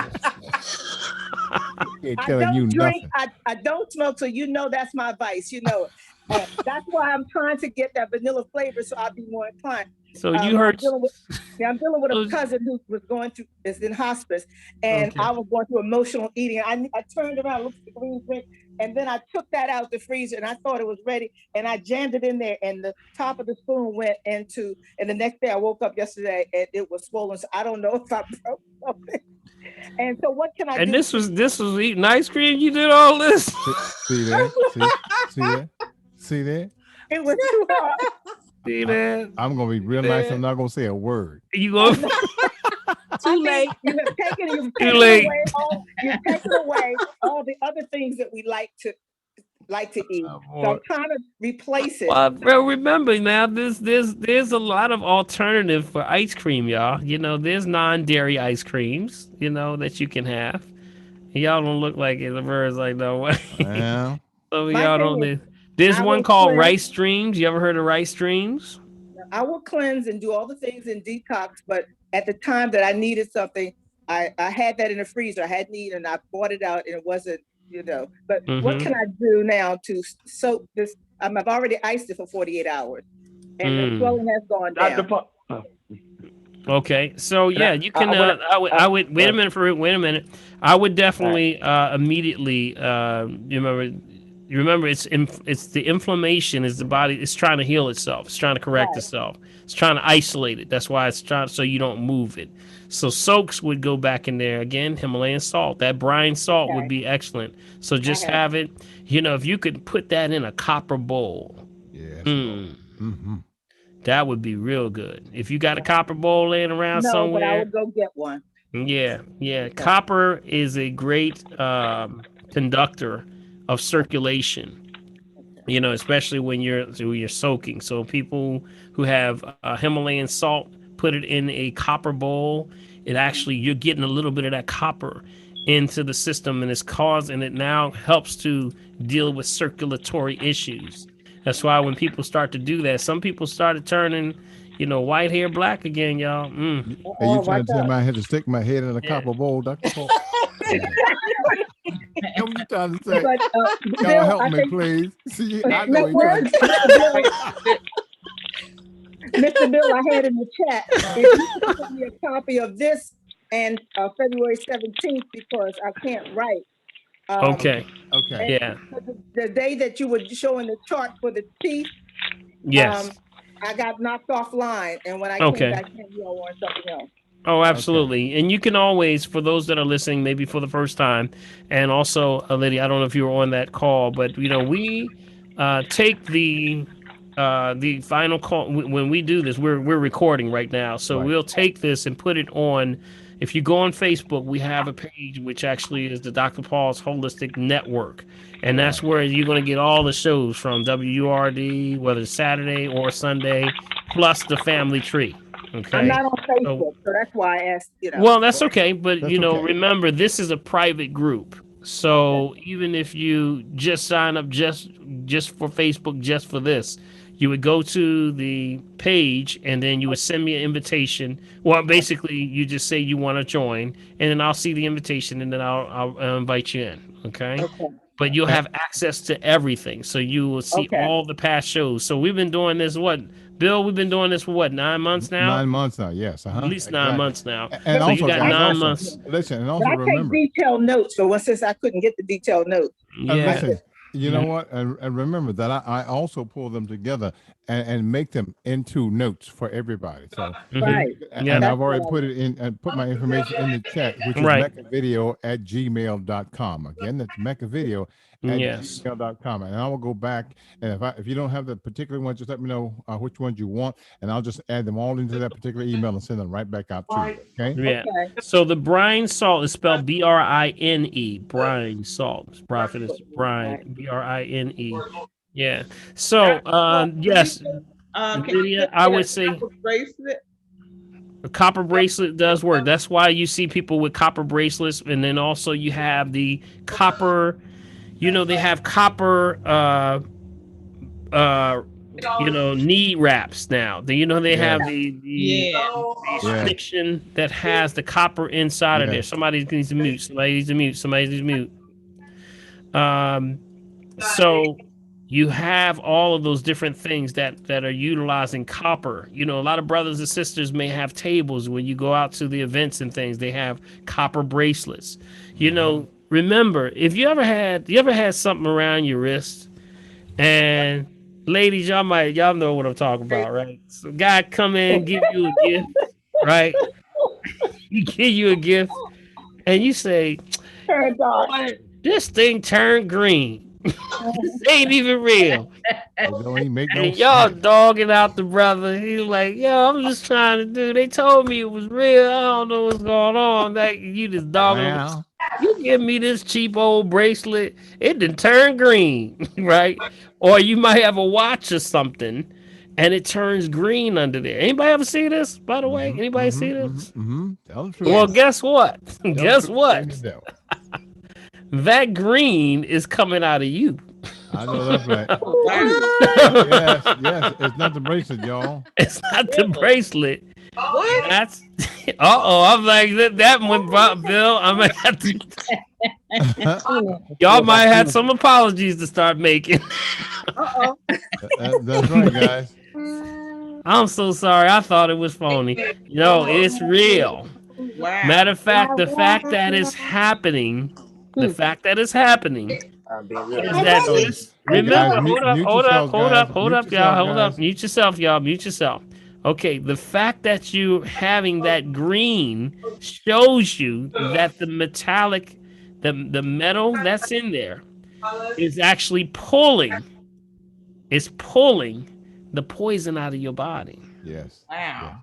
I don't drink. I don't smoke, so that's my vice. That's why I'm trying to get that vanilla flavor, so I'll be more inclined. So you heard? I'm dealing with a cousin who was is in hospice, and I was going through emotional eating. I turned around, looked at the green drink, and then I took that out of the freezer, and I thought it was ready, and I jammed it in there, and the top of the spoon went into. And the next day, I woke up yesterday, and it was swollen. So I don't know if I broke something. And so what can I do? And this was eating ice cream. You did all this. See that? See that? It was too hard. See that? I'm gonna be real nice. I'm not gonna say a word. You go. Too late. You've taken away all the other things that we like to eat. So I'm trying to replace it. Well, bro, remember now, there's a lot of alternative for ice cream, y'all. There's non-dairy ice creams, that you can have. Y'all don't look like it. The birds like no way. Yeah. Some of y'all don't. There's one called rice streams. You ever heard of rice streams? I will cleanse and do all the things in detox, but at the time that I needed something, I had that in the freezer. I had need, and I bought it out, and it wasn't, But what can I do now to soak this? I've already iced it for 48 hours, and the swelling has gone down. Okay, so yeah, you can. I would wait a minute for it. Wait a minute. I would definitely immediately. You remember, it's the inflammation is the body. It's trying to heal itself. It's trying to correct Right. itself. It's trying to isolate it. That's why it's trying so you don't move it. So soaks would go back in there again. Himalayan salt. That brine salt would Okay. be excellent. So just I have. have it. You know, if you could put that in a copper bowl. Yes. Mm. Mm-hmm. That would be real good. If you got a copper bowl laying around No, but I somewhere, will go get one. yeah, yeah. Copper is a great conductor of circulation. You know, especially when you're soaking. So people who have Himalayan salt, put it in a copper bowl. It actually you're getting a little bit of that copper into the system, and and it now helps to deal with circulatory issues. That's why when people start to do that, some people started turning, white hair black again, y'all. Are you Oh, trying watch to tell me out. I had to stick my head in a Yeah. copper bowl, Dr. Paul? What you trying to say? But Y'all Bill, help I me, think please. See, I no, know he trying to Mr. Bill, I had in the chat. If you could send me a copy of this and February 17th, because I can't write. Okay. Okay. Yeah. The day that you were showing the chart for the teeth, Yes. I got knocked offline, and when I came Okay. back in, you all wanted something else. Oh, absolutely. And you can always, for those that are listening, maybe for the first time, and also, Lydia, I don't know if you were on that call, but we take the final call when we do this. We're recording right now, so Right. we'll take this and put it on. If you go on Facebook, we have a page which actually is the Dr. Paul's Holistic Network, and that's where you're going to get all the shows from WURD, whether it's Saturday or Sunday, plus the family tree. Okay. I'm not on So, Facebook, so that's why I asked. well, that's okay, but That's okay. remember this is a private group. So even if you just sign up just for Facebook, just for this, you would go to the page and then you would send me an invitation. Well, basically, you just say you want to join, and then I'll see the invitation, and then I'll invite you in. Okay. But you'll have access to everything, so you will see all the past shows. So we've been doing this. What, Bill? We've been doing this for what, 9 months now? 9 months now, yes. At least 9 months now. And So also, you got guys, 9 months. Listen, and But also I remember. take detailed notes, so since I couldn't get the detailed notes. Yeah. Listen, you know what? And remember that I also pull them together and make them into notes for everybody. So Right. and I've already put it in and put my information in the chat, which is mechavideo@gmail.com. Again, that's mechavideo@gmail.com. And I will go back, and if you don't have the particular one, just let me know which ones you want, and I'll just add them all into that particular email and send them right back out to you. Okay. Yeah. So the brine salt is spelled BRINE. Brine salt. Prophet is brine. BRINE. Yeah. So yes, Lydia, I would say bracelet. a copper bracelet does work. That's why you see people with copper bracelets, and then also you have the copper. They have copper. Knee wraps now. They have the affliction that has the copper inside of there. Somebody needs to mute. Somebody needs to mute. Somebody needs to mute. So you have all of those different things that are utilizing copper. A lot of brothers and sisters may have tables when you go out to the events and things. They have copper bracelets. Remember, if you ever had something around your wrist, and ladies, y'all know what I'm talking about, right? So guy come in, give you a gift, right? He give you a gift, and you say, this thing turned green. This ain't even real. And y'all dogging out the brother. He's like, yo, I'm just trying to do. They told me it was real. I don't know what's going on. You just dogging him. You give me this cheap old bracelet, it done turn green, right? Or you might have a watch or something, and it turns green under there. Anybody ever see this, by the way? Anybody see this? Well, guess what? Guess what? That green is coming out of you. I know that's right. Yes. It's not the bracelet, y'all. It's not the bracelet. That's I'm like that went Bill. I might have to. Y'all might have some apologies to start making. That's right, guys. I'm so sorry. I thought it was phony. No, it's real. Wow. Matter of fact, the fact that it's happening, the fact that it's happening Being real is that So, consistent. this. hey guys, Remember, hold up, mute hold up, yourselves, hold guys. up, hold Mute up, y'all, yourself, hold up. guys. Mute yourself, y'all. Mute yourself. Okay, the fact that you having that green shows you that the metallic, the metal that's in there is actually pulling the poison out of your body. Yes. Wow.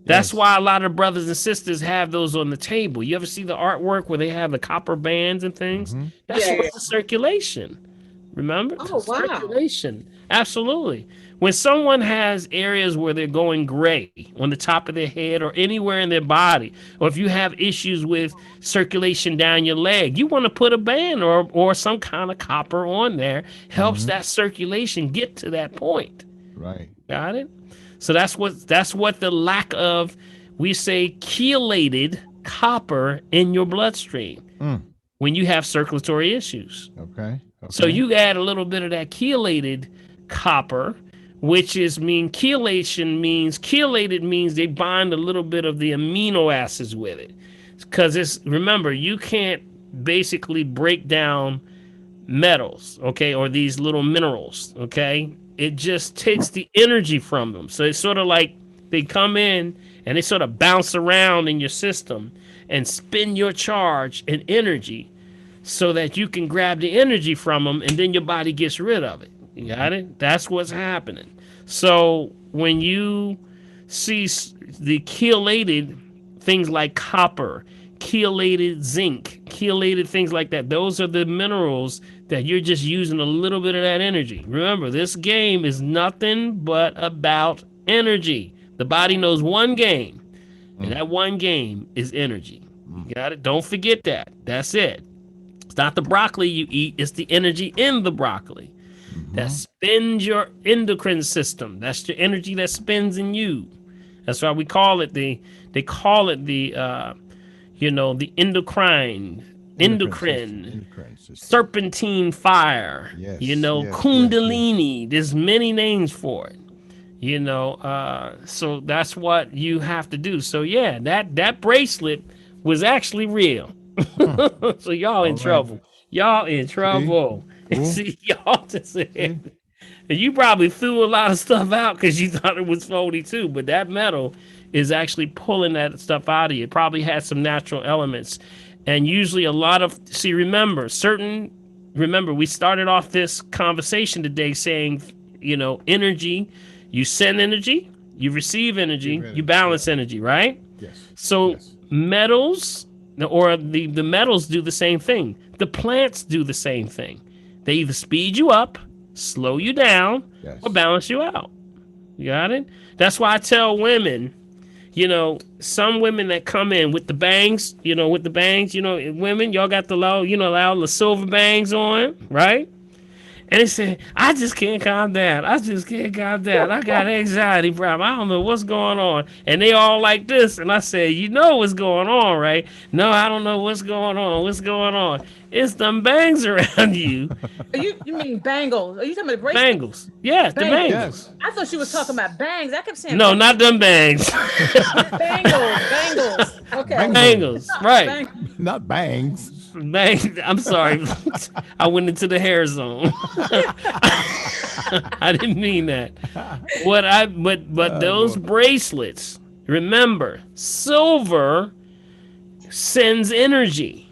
That's Yes. why a lot of brothers and sisters have those on the table. You ever see the artwork where they have the copper bands and things? Mm-hmm. That's Yeah, for yeah. the circulation. Remember? Oh, wow. Circulation. Absolutely. When someone has areas where they're going gray on the top of their head or anywhere in their body, or if you have issues with circulation down your leg, you want to put a band or some kind of copper on there. Helps that circulation get to that point. Right. Got it? So that's what the lack of, we say, chelated copper in your bloodstream Mm. when you have circulatory issues. Okay. So you add a little bit of that chelated copper, which is chelated means they bind a little bit of the amino acids with it. Because remember, you can't basically break down metals, okay, or these little minerals, okay? It just takes the energy from them. So it's sort of like they come in and they sort of bounce around in your system and spin your charge and energy so that you can grab the energy from them and then your body gets rid of it. You got it? That's what's happening. So when you see the chelated things like copper, chelated zinc, chelated things like that, those are the minerals that you're just using a little bit of that energy. Remember, this game is nothing but about energy. The body knows one game, and that one game is energy. You got it? Don't forget that. That's it. It's not the broccoli you eat, it's the energy in the broccoli that spins your endocrine system. That's the energy that spins in you. That's why they call it the endocrine system. serpentine fire, Yes, kundalini. There's many names for it, so that's what you have to do. So yeah, that bracelet was actually real. So y'all in trouble. Y'all in trouble. See, y'all just said, and you probably threw a lot of stuff out because you thought it was phony too, but that metal is actually pulling that stuff out of you. It probably has some natural elements. And usually remember, we started off this conversation today saying, energy, you send energy, you receive energy, you balance energy, right? Yes. So metals, or the metals do the same thing. The plants do the same thing. They either speed you up, slow you down, or balance you out. You got it? That's why I tell women, some women that come in with the bangs, women, y'all got the silver bangs on, right? And they say, I just can't calm down. I got anxiety problem. I don't know what's going on. And they all like this. And I say, you know what's going on, right? No, I don't know what's going on. What's going on? It's them bangs around you. You mean bangles? Are you talking about the bracelet? Bangles. Yes, the bangles. I thought she was talking about bangs. I kept saying no, not them bangs. Bangles. Okay. Bangles, right. Not bangs. Bang. I'm sorry. I went into the hair zone. I didn't mean that. But those bracelets, remember, silver sends energy.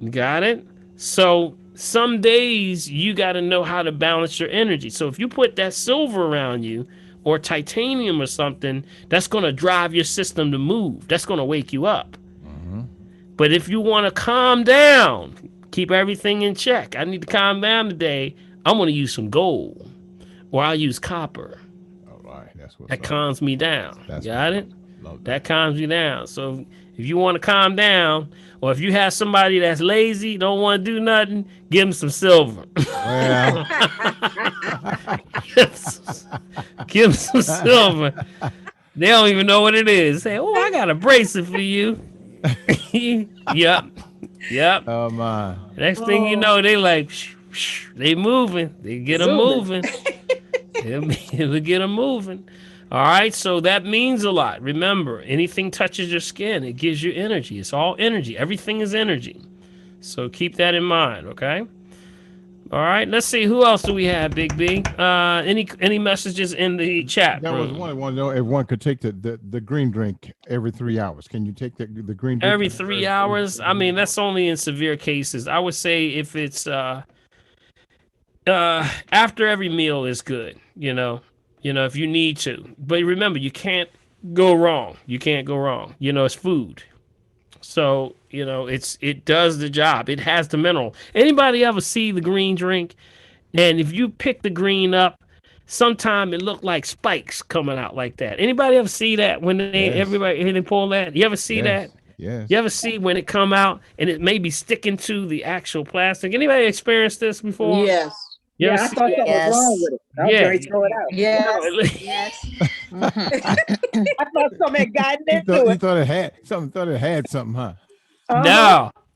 You got it? So some days you got to know how to balance your energy. So if you put that silver around you or titanium or something, that's going to drive your system to move. That's going to wake you up. But if you want to calm down, keep everything in check. I need to calm down today. I'm going to use some gold, or I'll use copper. All right, that's what that calms me down. That's Got it? That calms you down. So if you want to calm down, or if you have somebody that's lazy, don't want to do nothing, give them some silver. Well. Give them some silver. They don't even know what it is. Say, oh, I got a bracelet for you. Yep. Oh my. Next thing you know, they like, they moving. They get them moving. They'll get them moving. All right, so that means a lot. Remember, anything touches your skin, it gives you energy. It's all energy. Everything is energy. So keep that in mind, okay? All right, let's see. Who else do we have, Big B? Any messages in the chat That was room? one I want to know if one could take the green drink every 3 hours. Can you take the green drink Every 3 hours? I mean, that's only in severe cases. I would say if it's after every meal is good, if you need to. But remember, you can't go wrong. You can't go wrong. It's food. So, it does the job. It has the mineral. Anybody ever see the green drink? And if you pick the green up, sometime it looked like spikes coming out like that. Anybody ever see that when everybody pull that? You ever see that? Yes. You ever see when it come out and it may be sticking to the actual plastic? Anybody experienced this before? Yes. Yeah, I thought something was wrong with it. I was ready to throw it out. Yes. I thought something had gotten into You it. thought it had something. Thought it had something, huh?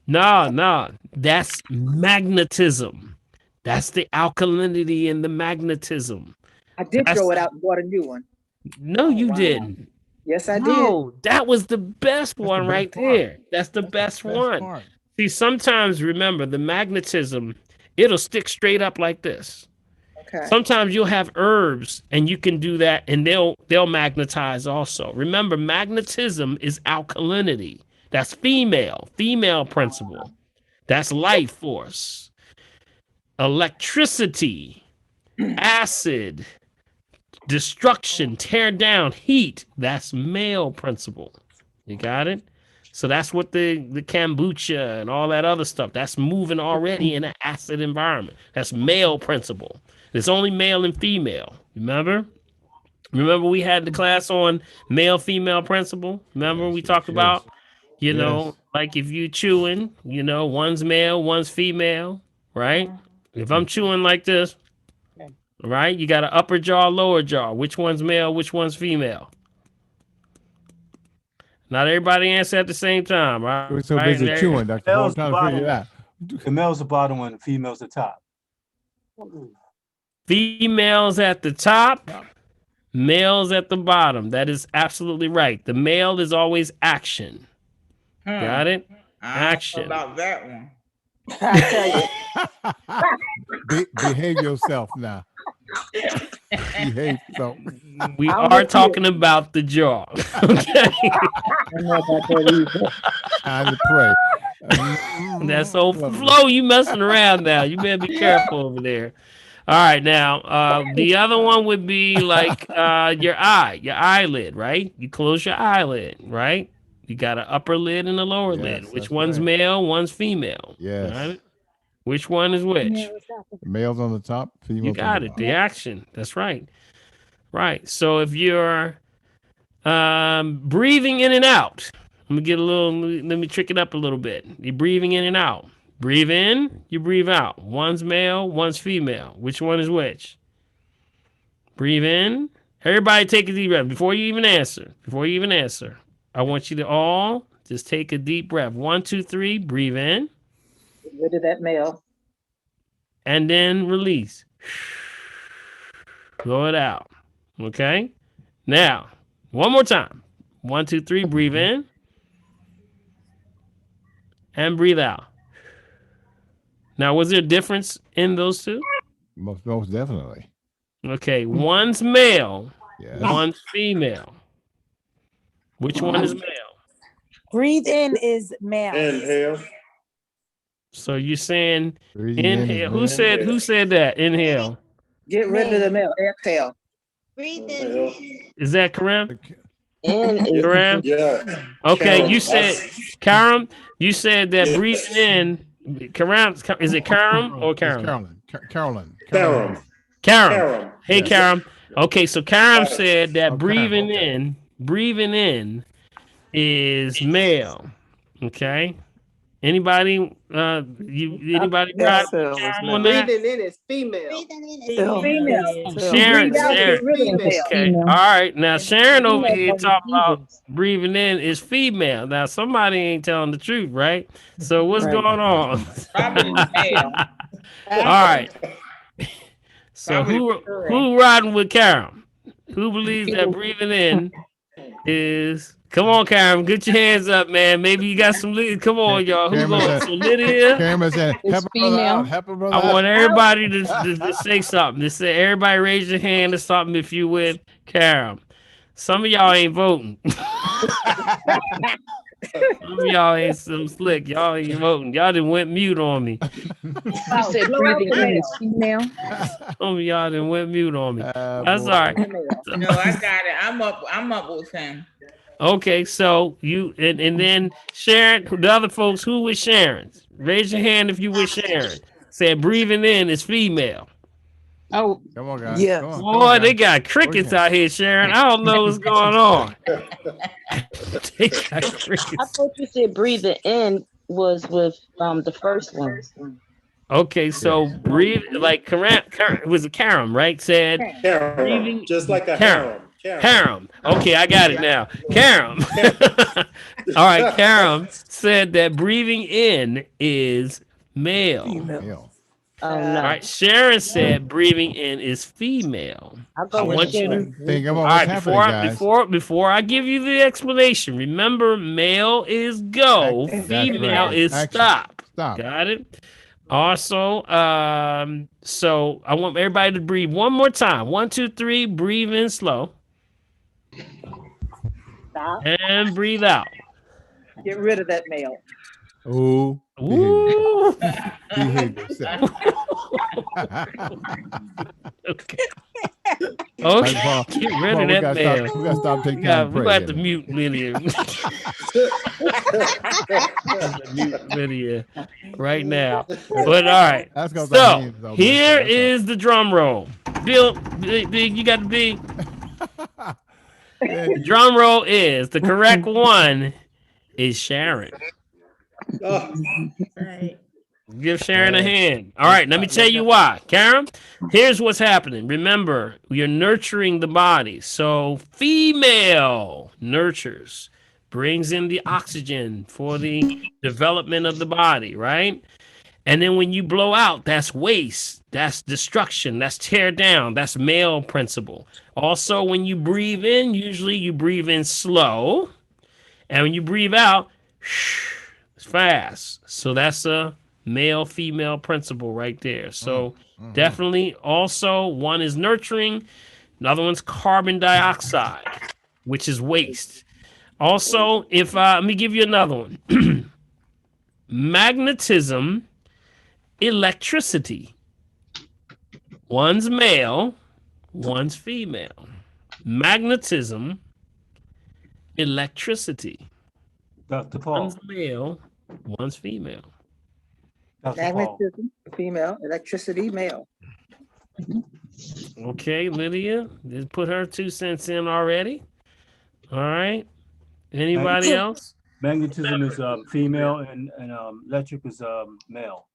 No. That's magnetism. That's the alkalinity and the magnetism. I did throw it out and bought a new one. No, you didn't. Yes, I did. No, that was the best one right there. That's the best one. See, sometimes remember the magnetism, it'll stick straight up like this. Okay. Sometimes you'll have herbs and you can do that and they'll magnetize also. Remember, magnetism is alkalinity. That's female principle. That's life force. Electricity, acid, destruction, tear down, heat. That's male principle. You got it? So that's what the kombucha and all that other stuff, that's moving already in an acid environment. That's male principle. It's only male and female. Remember we had the class on male female principle. Remember we talked about, like if you chewing, one's male, one's female, right? If I'm chewing like this, right, you got an upper jaw, lower jaw. Which one's male, which one's female? Not everybody answer at the same time, right? We're so busy chewing, Dr. Paul, trying to figure it out. The male's the bottom one, the female's the top. Females at the top, males at the bottom. That is absolutely right. The male is always action. Got it? Action. About that one. Behave yourself now. Behave yourself. We are talking about the jaw. Okay. Time to pray. That's so Flo, you messing around now. You better be careful over there. All right, now the other one would be like your eyelid, right? You close your eyelid, right? You got an upper lid and a lower lid. Which one's male, one's female? Yes. Right? Which one is which? Male's on the top, females. You got it. The action. That's right. Right. So if you're breathing in and out, let me trick it up a little bit. You're breathing in and out. Breathe in, you breathe out. One's male, one's female. Which one is which? Breathe in. Everybody take a deep breath before you even answer. I want you to all just take a deep breath. 1, 2, 3, breathe in. Get rid of that male. And then release. Blow it out. Okay? Now, one more time. 1, 2, 3, breathe in. And breathe out. Now, was there a difference in those two? Most definitely. Okay, one's male, yes. One's female. Which one is male? Breathe in is male. Inhale. So you're saying Breathe inhale. Who said that? Inhale. Get rid of the male. Exhale. Breathe in. Is that Karam? Karam? Yeah. Okay, Karam. you said Karam. You said that breathing in. Karam, is it Karam or Karen? Carolyn. Karam. Hey, Karam. Okay, so Karam said that breathing in is male. Okay. Anybody? Anybody? Breathing in is female. Sharon. Okay. All right. Now Sharon over here talking about breathing in is female. Now somebody ain't telling the truth, right? So what's going on? All right. So who riding with Karen? Who believes that breathing in is? Come on, Karen, get your hands up, man. Maybe you got some. Come on, y'all. Who's going? So Lydia. Cameron said, "Help a brother out. Help a brother I out." want everybody to say something. To say, everybody raise your hand or something if you with Karen. Some of y'all ain't voting. Some of y'all ain't some slick. Y'all ain't voting. Y'all done went mute on me. You said breathing in is female. Some of y'all done went mute on me. That's all right. No, I got it. I'm up with him. Okay, so you and then Sharon, the other folks, who was Sharon? Raise your hand if you with Sharon. Said breathing in is female. Oh, come on, guys. Yeah. Come on, Boy, they got crickets out here, Sharon. I don't know what's going on. They got crickets. I thought you said breathing in was with the first one. Okay, so breathe like Karam was a Karam, right? Said breathing, just like a Karam. harem. Karam. Okay, I got it now. Karam. All right, Karam said that breathing in is male. Female. Oh no. All right, Sharon said breathing in is female. I'll go I with want you to Sharon. Think about all what's right, happening, guys. before I give you the explanation, remember male is go, That's female right. is Action. stop. Stop. Got it? Also, so I want everybody to breathe one more time. 1, 2, 3, breathe in slow. Stop. And breathe out. Get rid of that male. Oh, Ooh. behave yourself. Okay. Okay. Get rid of that male. We gotta stop taking time to We pray. got to mute Lydia. Mute Lydia right now. But all right. That's 'cause our So hands are here messed up. is the drum roll. Bill, Big, you got the big. The drum roll is the correct one is Sharon. Right. Give Sharon a hand. All right, let me tell you why. Karen, here's what's happening. Remember, you're nurturing the body. So female nurtures, brings in the oxygen for the development of the body, right? And then when you blow out, that's waste, that's destruction, that's tear down, that's male principle. Also, when you breathe in, usually you breathe in slow. And when you breathe out, it's fast. So that's a male female principle right there. So definitely also one is nurturing, another one's carbon dioxide, which is waste. Also, if let me give you another one. Magnetism, electricity. One's male, one's female. Magnetism, electricity. Dr. Paul. One's male, one's female. Magnetism, female. Electricity, male. Okay, Lydia, just put her 2 cents in already. All right. Anybody else? Magnetism is female and electric is male.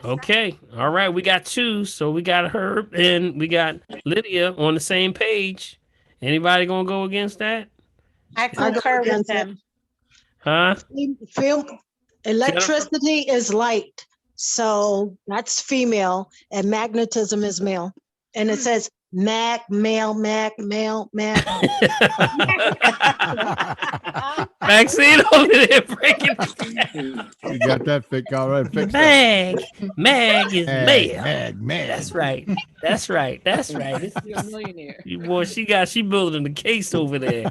Okay. All right. We got 2. So we got Herb and we got Lydia on the same page. Anybody gonna go against that? I concur with them. Huh? Electricity is light, so that's female, and magnetism is male. And it says male. Maxine over there breaking. You got that fixed all right. Mag is male. Mag. That's right. That's right. You're a millionaire. You boy, she building the case over there.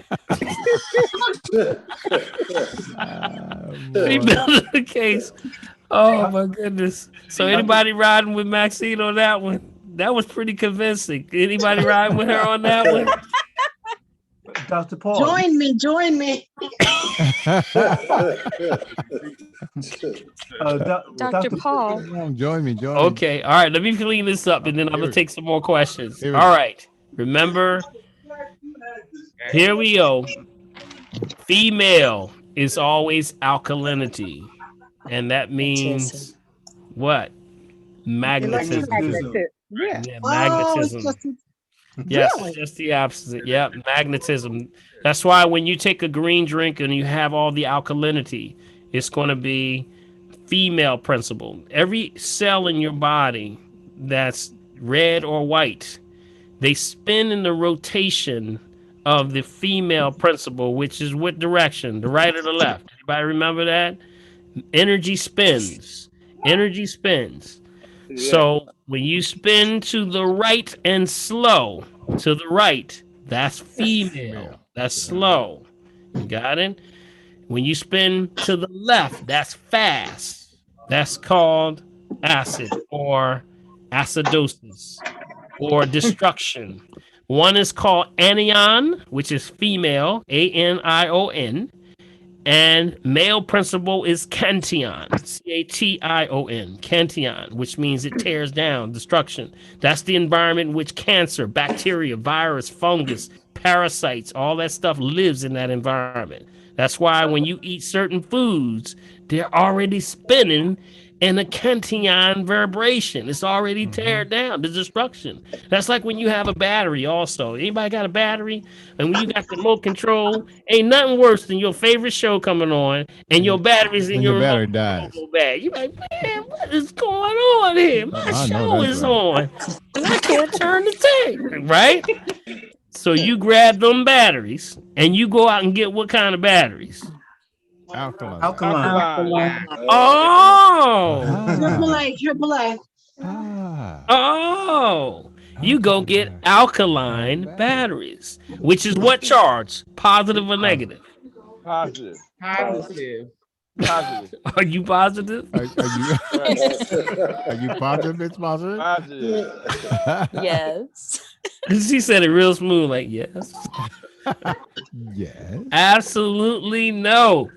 She building the case. Oh my goodness. So anybody riding with Maxine on that one? That was pretty convincing. Anybody riding with her on that one? Dr. Paul. Join me. Dr. Paul. Come on, join me. Okay, all right. Let me clean this up, and then I'm gonna take some more questions. All right. Remember, here we go. Female is always alkalinity, and that means what? Magnetism. Yeah. Magnetism. Yes, Really? just the opposite. Yep, magnetism. That's why when you take a green drink and you have all the alkalinity, it's going to be female principle. Every cell in your body that's red or white they spin in the rotation of the female principle, which is what direction? The right or the left? Anybody remember that? Energy spins. Energy spins. So when you spin to the right and slow, to the right, that's female. That's slow. You got it? When you spin to the left, that's fast. That's called acid or acidosis or destruction. One is called anion, which is female, anion, and male principle is cantillon, cation, cantillon, which means it tears down, destruction. That's the environment in which cancer, bacteria, virus, fungus, parasites, all that stuff lives in that environment. That's why when you eat certain foods, they're already spinning in a cantillon vibration. It's already teared down, the destruction. That's like when you have a battery also. Anybody got a battery? And when you got the remote control, ain't nothing worse than your favorite show coming on and your batteries in And your your battery remote dies. control go bad. You're like, man, what is going on here? My I know show that's is right. on. And I can't turn the thing, right? So you grab them batteries and you go out and get what kind of batteries? Alkaline. Oh. Triple A. Oh, you go get alkaline batteries, which is what charge? Positive or negative? Positive. Positive. Positive. Are you positive? Are you positive it's positive? Positive. Yes. She said it real smooth, like yes. Yes. Absolutely no.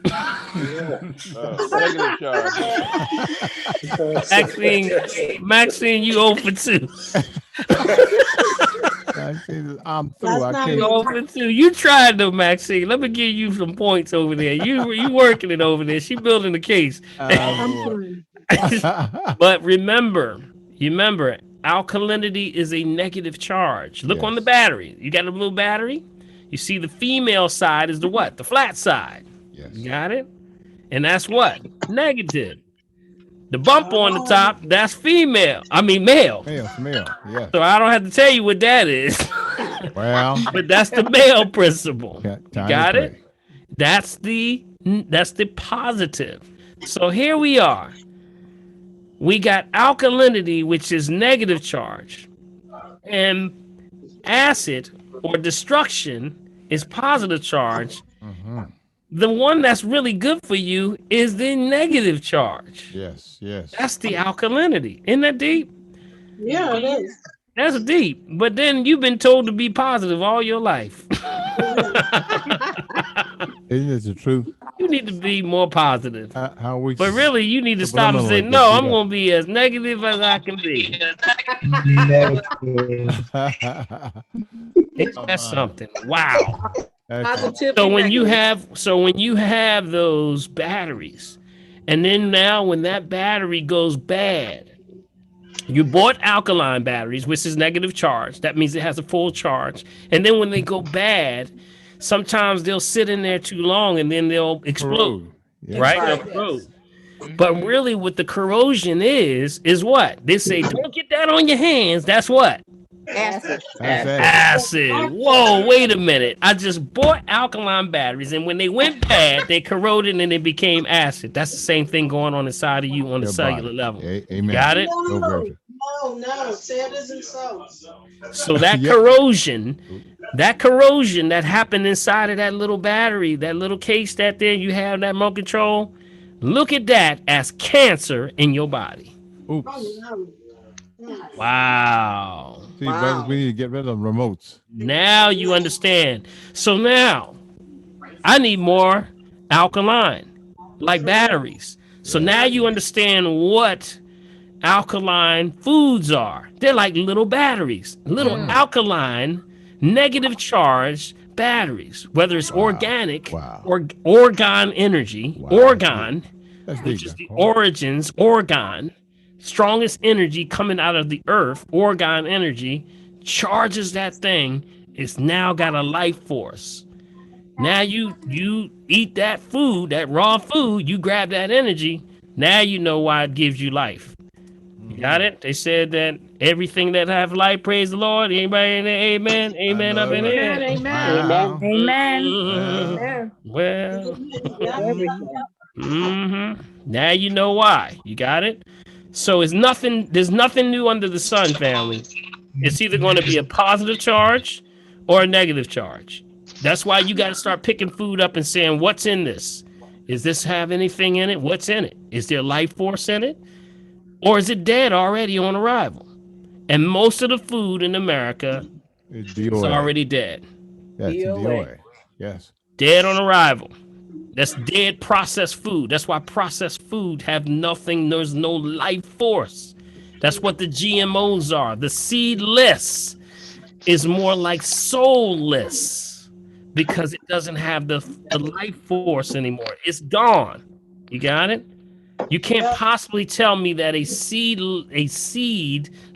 Negative charge. Maxine, you 0 for 2. I'm through. I can't. 0 for 2. You tried though, Maxine. Let me give you some points over there. You working it over there. She building the case. But remember, alkalinity is a negative charge. Look on the battery. You got a little battery? You see the female side is the what? The flat side. Yes. You got it? And that's what? Negative. The bump on the top, that's female. I mean male. Male, yeah. So I don't have to tell you what that is. Well. But that's the male principle. Yeah, you got it? That's the positive. So here we are. We got alkalinity, which is negative charge. And acid or destruction is positive charge. The one that's really good for you is the negative charge. Yes. That's the alkalinity. Isn't that deep? Yeah, it is. That's deep. But then you've been told to be positive all your life. Isn't it the truth? You need to be more positive. How we? But really, you need to stop and say, no, I'm going to be as negative as I can be. That's something. Wow. So when you have those batteries, and then now when that battery goes bad, you bought alkaline batteries, which is negative charge. That means it has a full charge. And then when they go bad, sometimes they'll sit in there too long and then they'll explode. Right? They'll explode. But really what the corrosion is what? They say, don't get that on your hands. That's what? Acid. Whoa, wait a minute. I just bought alkaline batteries, and when they went bad, they corroded and they became acid. That's the same thing going on inside of you on the cellular level. Amen. Got it? No. Say it isn't so. So that corrosion that happened inside of that little battery, that little case that there you have that remote control, look at that as cancer in your body. Oops. Wow. See, brothers, we need to get rid of remotes. Now you understand. So now I need more alkaline, like batteries. So now you understand what alkaline foods are. They're like little batteries, little alkaline, negative charged batteries, whether it's organic or orgone energy, orgone, which is the origins, orgone. Strongest energy coming out of the earth, orgone energy, charges that thing. It's now got a life force. Now you eat that food, that raw food, you grab that energy. Now you know why it gives you life. You got it? They said that everything that have life, praise the Lord. Anybody in there? Amen. Amen up in here. Amen. Amen. Well. Everything. Now you know why. You got it? So it's nothing, there's nothing new under the sun, family. It's either going to be a positive charge or a negative charge. That's why you got to start picking food up and saying, what's in this? Is this have anything in it? What's in it? Is there life force in it? Or is it dead already on arrival? And most of the food in America is already dead. That's DOA. Yes. Dead on arrival. That's dead processed food. That's why processed food have nothing. There's no life force. That's what the GMOs are. The seedless is more like soulless because it doesn't have the life force anymore. It's gone. You got it? You can't possibly tell me that a seed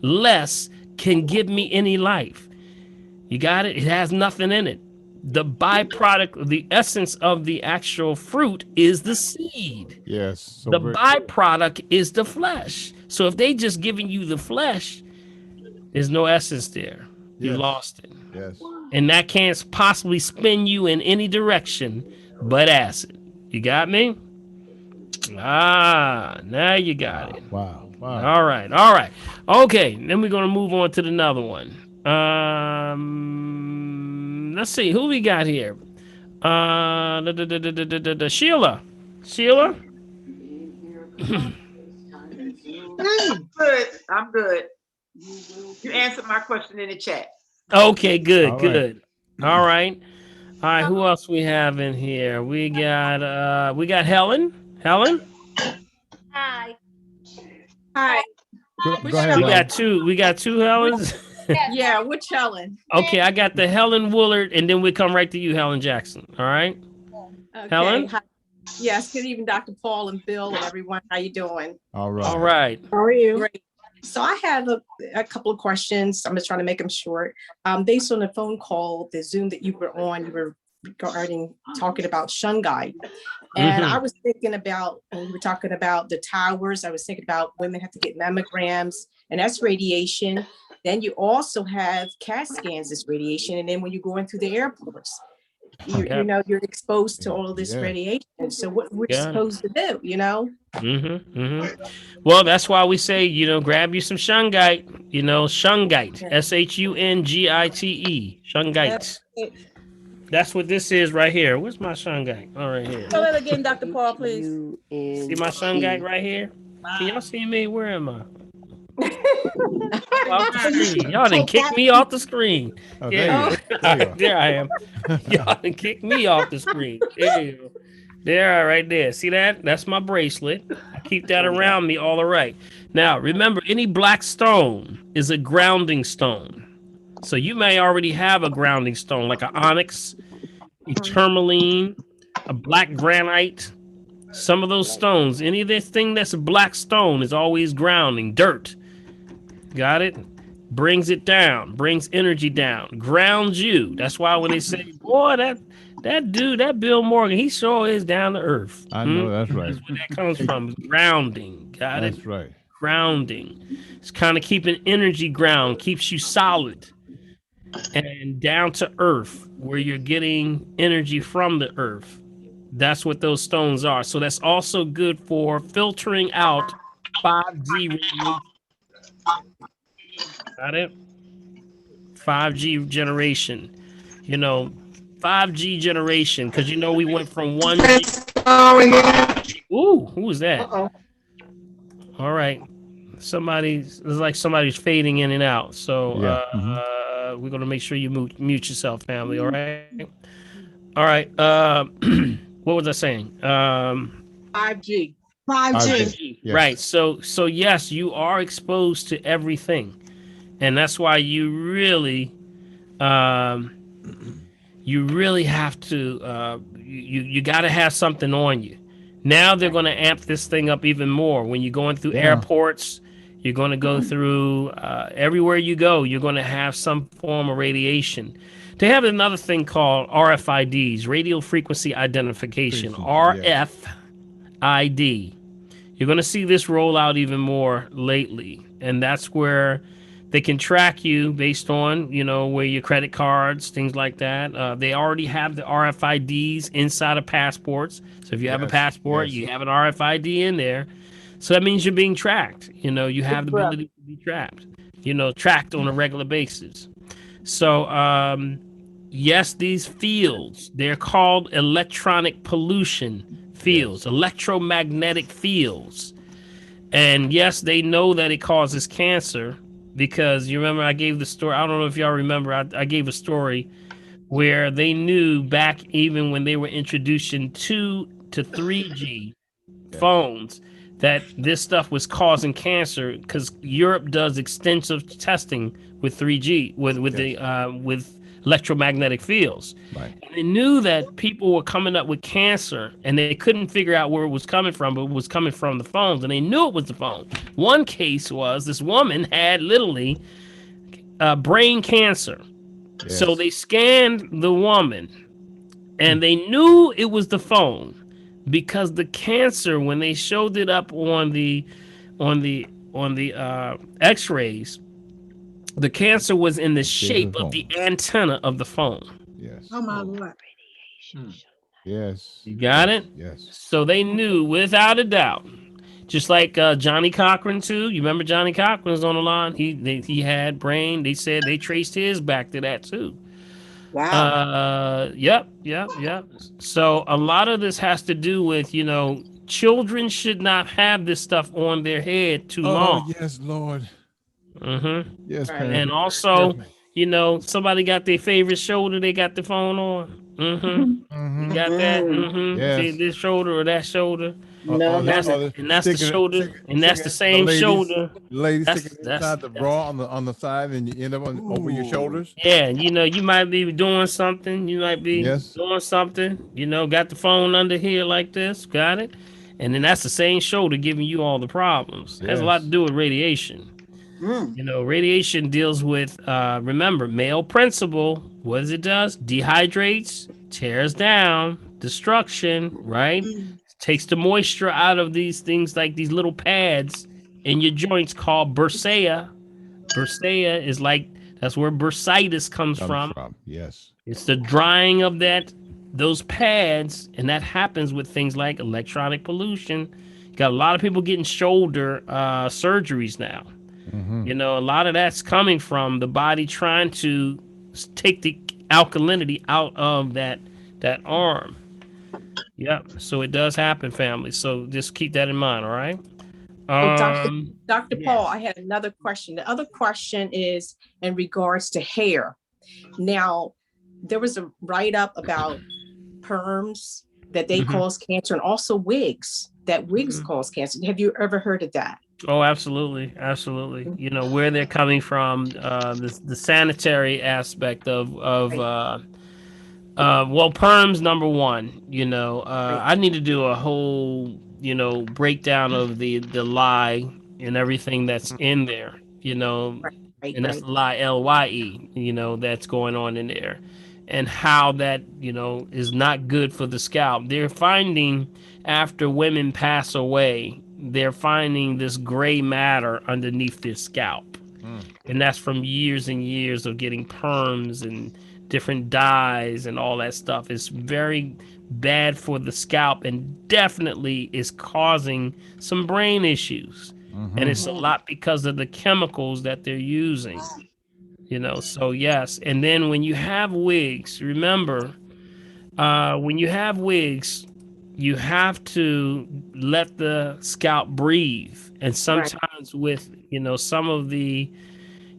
less can give me any life. You got it? It has nothing in it. The byproduct, the essence of the actual fruit is the seed. Yes. So the byproduct is the flesh. So if they just giving you the flesh, there's no essence there. You lost it. Yes. And that can't possibly spin you in any direction but acid. You got me? Now you got it. Wow. All right. Okay, then we're gonna move on to another one. Let's see who we got here. Sheila. I'm good. You answered my question in the chat. Okay, good. All right. Who else we have in here? We got Helen. Hi. Go ahead, we got two Helens. Yeah, which Helen? Okay, I got the Helen Woolard, and then we come right to you, Helen Jackson. All right. Okay. Helen? Hi. Yes, good evening, Dr. Paul and Bill and everyone. How you doing? All right. How are you? Great. So I have a couple of questions. I'm just trying to make them short. Based on the phone call, the Zoom that you were on, you were talking about shungite. And I was thinking about, when you were talking about the towers, I was thinking about women have to get mammograms, and that's radiation. Then you also have CAT scans, this radiation. And then when you're going through the airports, you know, you're exposed to all of this radiation. So what we're supposed to do, you know? Well, that's why we say, grab you some shungite, shungite, Shungite, shungite. That's what this is right here. Where's my shungite? All right here. Tell it again, Dr. Paul, please. See my shungite right here? Can y'all see me? Where am I? Off the screen. Y'all done kicked me off the screen. Oh, there I am. Y'all done kicked me off the screen. There, right there. See that? That's my bracelet. I keep that around me all right. Now, remember, any black stone is a grounding stone. So you may already have a grounding stone, like an onyx, a tourmaline, a black granite. Some of those stones, any of this thing that's a black stone is always grounding. Dirt. Got it? Brings it down, brings energy down, grounds you. That's why when they say, boy, that dude, that Bill Morgan, he sure is down to earth. I know that's right. That's where that comes from. Grounding. Got it? That's right. Grounding. It's kind of keeping energy ground, keeps you solid and down to earth, where you're getting energy from the earth. That's what those stones are. So that's also good for filtering out 5G radiation. Got it? 5G generation. 5G generation, because we went from 1G. Ooh, who was that? Uh-oh. All right. It's like somebody's fading in and out. So we're going to make sure you mute yourself, family. All right? All right. What was I saying? 5G. 5G. Yes. Right. So yes, you are exposed to everything. And that's why you really have to, you got to have something on you. Now they're going to amp this thing up even more. When you're going through airports, you're going to go through everywhere you go, you're going to have some form of radiation. They have another thing called RFIDs, radio frequency identification, RFID. You're going to see this roll out even more lately. and that's where they can track you based on, where your credit cards, things like that. They already have the RFIDs inside of passports. So if you have a passport, you have an RFID in there. So that means you're being tracked. You have the ability to be tracked, tracked on a regular basis. So, yes, these fields, they're called electronic pollution fields, electromagnetic fields. And yes, they know that it causes cancer because you remember I gave the story. I don't know if y'all remember, I gave a story where they knew back even when they were introducing 2 to 3G phones that this stuff was causing cancer because Europe does extensive testing with 3G with electromagnetic fields. Right. And they knew that people were coming up with cancer and they couldn't figure out where it was coming from, but it was coming from the phones, and they knew it was the phone. One case was this woman had literally brain cancer. So they scanned the woman and they knew it was the phone because the cancer, when they showed it up on the x-rays, the cancer was in the shape of the antenna of the phone. Yes. Oh my Lord. Yes. You got it? Yes. So they knew without a doubt. Just like Johnny Cochran too. You remember Johnny Cochran was on the line? He had brain. They said they traced his back to that too. Wow. Yep. So a lot of this has to do with, children should not have this stuff on their head too long. Oh, yes, Lord. Mm-hmm. Yes, And also, somebody got their favorite shoulder they got the phone on. Mm-hmm. You got that? Mm-hmm. Yes. See this shoulder or that shoulder? No, And that's the shoulder, and that's the same shoulder. Ladies sticking inside the bra on the side, and you end up over your shoulders. Yeah, you might be doing something. You might be doing something. Got the phone under here like this. Got it? And then that's the same shoulder giving you all the problems. Has a lot to do with radiation. Radiation deals with, remember, male principle. What does it does? Dehydrates, tears down, destruction, right? Takes the moisture out of these things like these little pads in your joints called bursa. Bursa is that's where bursitis comes from. Yes. It's the drying of those pads, and that happens with things like electronic pollution. Got a lot of people getting shoulder surgeries now. A lot of that's coming from the body trying to take the alkalinity out of that arm. Yep. So it does happen, family. So just keep that in mind. All right. Dr. Paul, I had another question. The other question is in regards to hair. Now, there was a write-up about perms that they cause cancer, and also wigs cause cancer. Have you ever heard of that? Oh, absolutely. Where they're coming from, the sanitary aspect of perms, number one. I need to do a whole breakdown of the lie and everything that's in there. And that's lie, LYE. That's going on in there, and how that is not good for the scalp. They're finding after women pass away, they're finding this gray matter underneath their scalp. And that's from years and years of getting perms and different dyes and all that stuff. It's very bad for the scalp and definitely is causing some brain issues. And it's a lot because of the chemicals that they're using. So yes. And then when you have wigs, remember, when you have wigs, you have to let the scalp breathe. And sometimes with, some of the,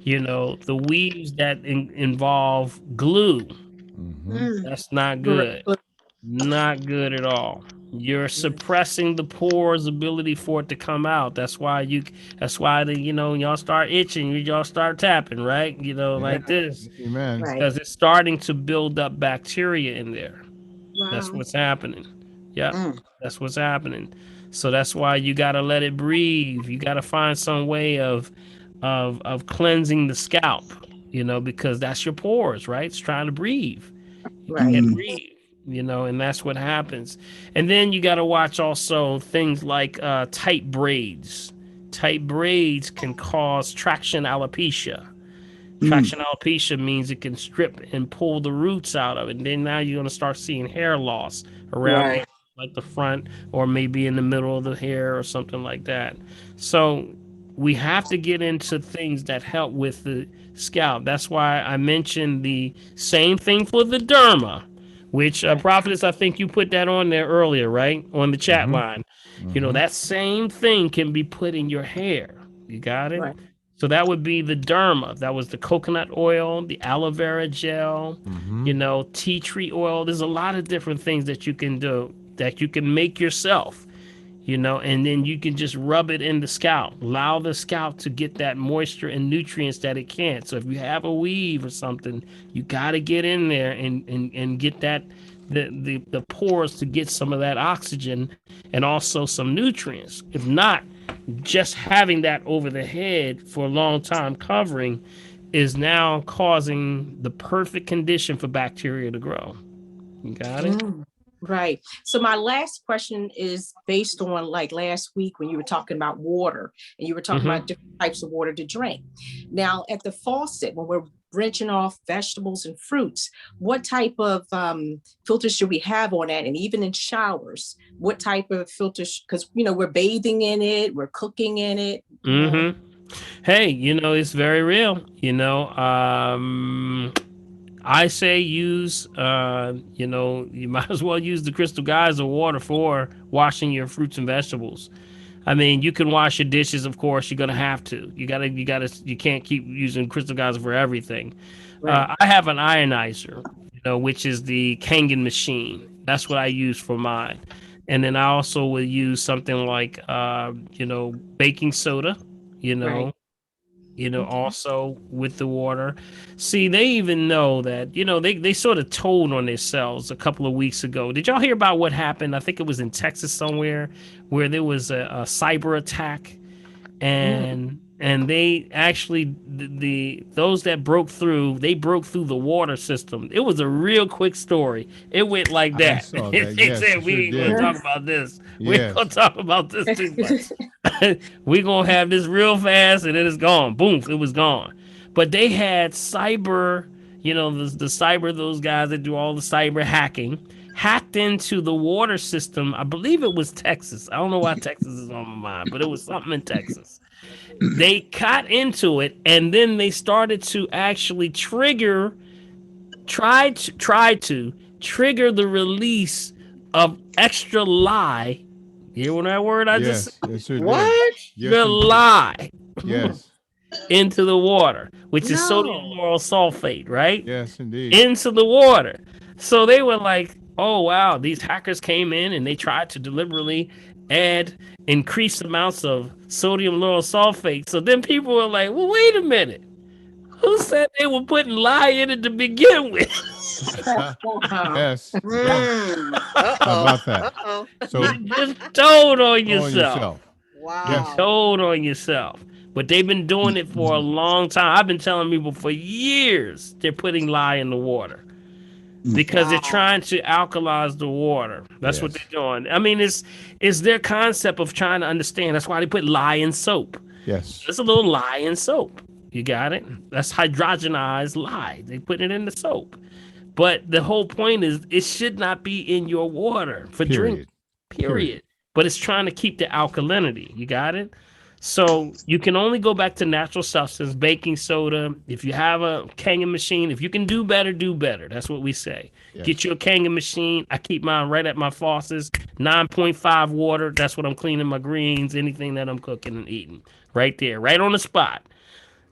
the weaves that involve glue, that's not good. Not good at all. You're suppressing the pores' ability for it to come out. That's why y'all start itching, y'all start tapping, right? Like this. Amen. Because it's starting to build up bacteria in there. Wow. That's what's happening. Yeah, that's what's happening. So that's why you gotta let it breathe. You gotta find some way of cleansing the scalp, because that's your pores, right? It's trying to breathe. You can't breathe. And that's what happens. And then you got to watch also things like tight braids. type braids can cause traction alopecia. Traction alopecia means it can strip and pull the roots out of it. And then now you're going to start seeing hair loss around Right. like the front or maybe in the middle of the hair or something like that. So we have to get into things that help with the scalp. That's why I mentioned the same thing for the derma, which Prophetess, I think you put that on there earlier, right? On the chat line. You know, that same thing can be put in your hair. You got it? Right. So that would be the derma. That was the coconut oil, the aloe vera gel, you know, tea tree oil. There's a lot of different things that you can do that you can make yourself, you know, and then you can just rub it in the scalp. Allow the scalp to get that moisture and nutrients that it can't. So if you have a weave or something, you got to get in there and get that the pores to get some of that oxygen and also some nutrients. If not, just having that over the head for a long time covering is now causing the perfect condition for bacteria to grow. You got it? Right. So my last question is based on like last week when you were talking about water and you were talking about different types of water to drink. Now at the faucet, when we're rinsing off vegetables and fruits, what type of filters should we have on that? And even in showers, what type of filters? Because, you know, we're bathing in it, we're cooking in it. Hey, you know, it's very real. You know, I say use, you know, you might as well use the crystal geyser water for washing your fruits and vegetables. I mean, you can wash your dishes, of course. You're gonna have to. You can't keep using crystal geyser for everything. Right. I have an ionizer, you know, which is the Kangen machine. That's what I use for mine. And then I also will use something like, you know, baking soda, you know, also with the water. See, they even know that, you know, they sort of told on themselves a couple of weeks ago. Did y'all hear about what happened? I think it was in Texas somewhere where there was a cyber attack and they actually those that broke through the water system. It was a real quick story. It went like that. I saw that. They Yes, said it we sure ain't gonna did. talk about this. We ain't Yes. gonna talk about this too much. We gonna have this real fast and then it's gone. Boom, it was gone. But they had cyber, you know, the cyber, those guys that do all the cyber hacking, hacked into the water system. I believe it was Texas. I don't know why Texas is on my mind, but it was something in Texas. They got into it and then they started to actually try to trigger the release of extra lye. You hear that word I just said? Yes, sure did. What? Yes, The indeed. lye Yes. into the water, which is sodium No. lauryl sulfate, right? Yes, indeed. Into the water. So they were like, oh, wow, these hackers came in and they tried to deliberately add increased amounts of sodium lauryl sulfate. So then people were like, well, wait a minute. Who said they were putting lye in it to begin with? Yes. Uh-oh. How about that? Uh-oh. So You just told on yourself. Wow. Told on yourself. But they've been doing it for a long time. I've been telling people for years they're putting lye in the water because they're trying to alkalize the water. That's what they're doing. I mean, it's their concept of trying to understand. That's why they put lye in soap. Yes. There's a little lye in soap. You got it? That's hydrogenized lye. They put it in the soap. But the whole point is it should not be in your water for drink. Period. But it's trying to keep the alkalinity. You got it? So you can only go back to natural substance, baking soda. If you have a Kangen machine, if you can do better, do better. That's what we say. Yes. Get you a Kangen machine. I keep mine right at my faucets. 9.5 water. That's what I'm cleaning my greens, anything that I'm cooking and eating. Right there, right on the spot.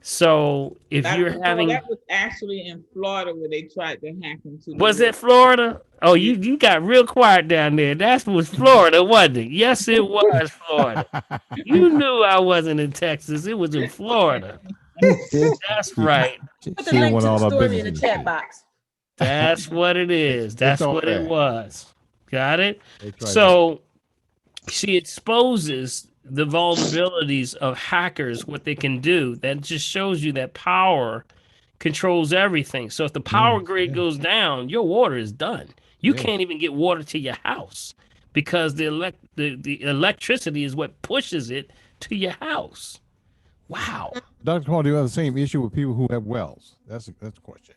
So if you're having, that was actually in Florida where they tried to hack into. Was it Florida? Oh, you got real quiet down there. That was Florida, wasn't it? Yes, it was Florida. You knew I wasn't in Texas. It was in Florida. That's right. Put the link to the story in the chat box. That's what it is. That's all what there. it was. Got it? tried So she exposes the vulnerabilities of hackers, what they can do. That just shows you that power controls everything. So if the power grid goes down, your water is done. You can't even get water to your house because the electricity is what pushes it to your house. Wow. Dr. Paul, do you have the same issue with people who have wells? That's the question.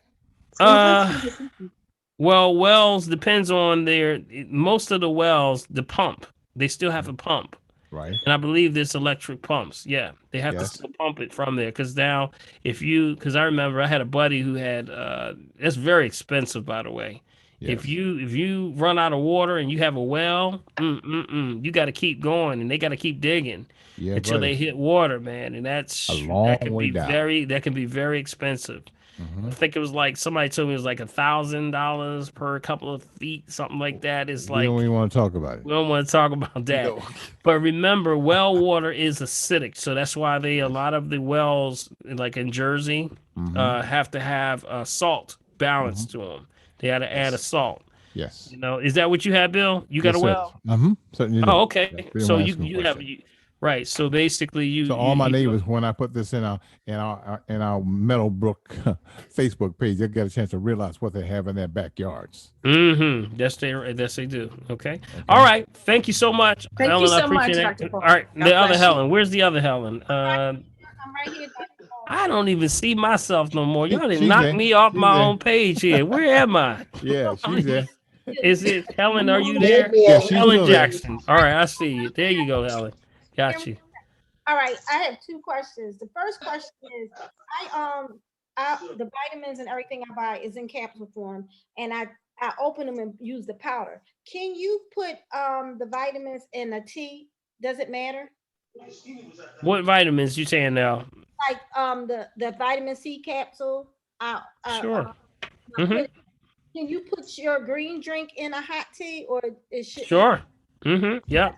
Well, wells depends on most of the wells, the pump. They still have a pump. Right. And I believe there's electric pumps. Yeah. They have to still pump it from there. Because now, because I remember I had a buddy who had, that's very expensive, by the way. Yes. If you run out of water and you have a well, you got to keep going and they got to keep digging until they hit water, man. And a long way down. That can be very expensive. I think it was like somebody told me it was like $1,000 per couple of feet, something like that. It's We like don't even want to talk about it. we don't want to talk about that. No. But remember, well water is acidic, so that's why a lot of the wells, like in Jersey, have to have salt balance to them. They had to add a salt. Yes. You know, is that what you had, Bill? You got a well? Certainly. Oh, okay. So you have. Right. So basically, So all my neighbors, when I put this in our Meadowbrook Facebook page, they get a chance to realize what they have in their backyards. Yes, they do. Okay. All right. Thank you so much, Thank Helen. you so I appreciate much, it. Dr. Paul. All right. God The other bless you. Helen. Where's the other Helen? I'm right here, Dr. Paul. I don't even see myself no more. Y'all didn't She's knock there. me off She's my there. own page here. Where am I? Yeah, she's there. Is it Helen? Are you there? Yeah, she's Helen still there. Jackson. All right, I see you. There you go, Helen. Got you. All right, I have two questions. The first question is, the vitamins and everything I buy is in capsule form, and I open them and use the powder. Can you put the vitamins in a tea? Does it matter? What vitamins you saying now? Like the vitamin C capsule. Sure. Can you put your green drink in a hot tea, or it should? Sure. Yeah.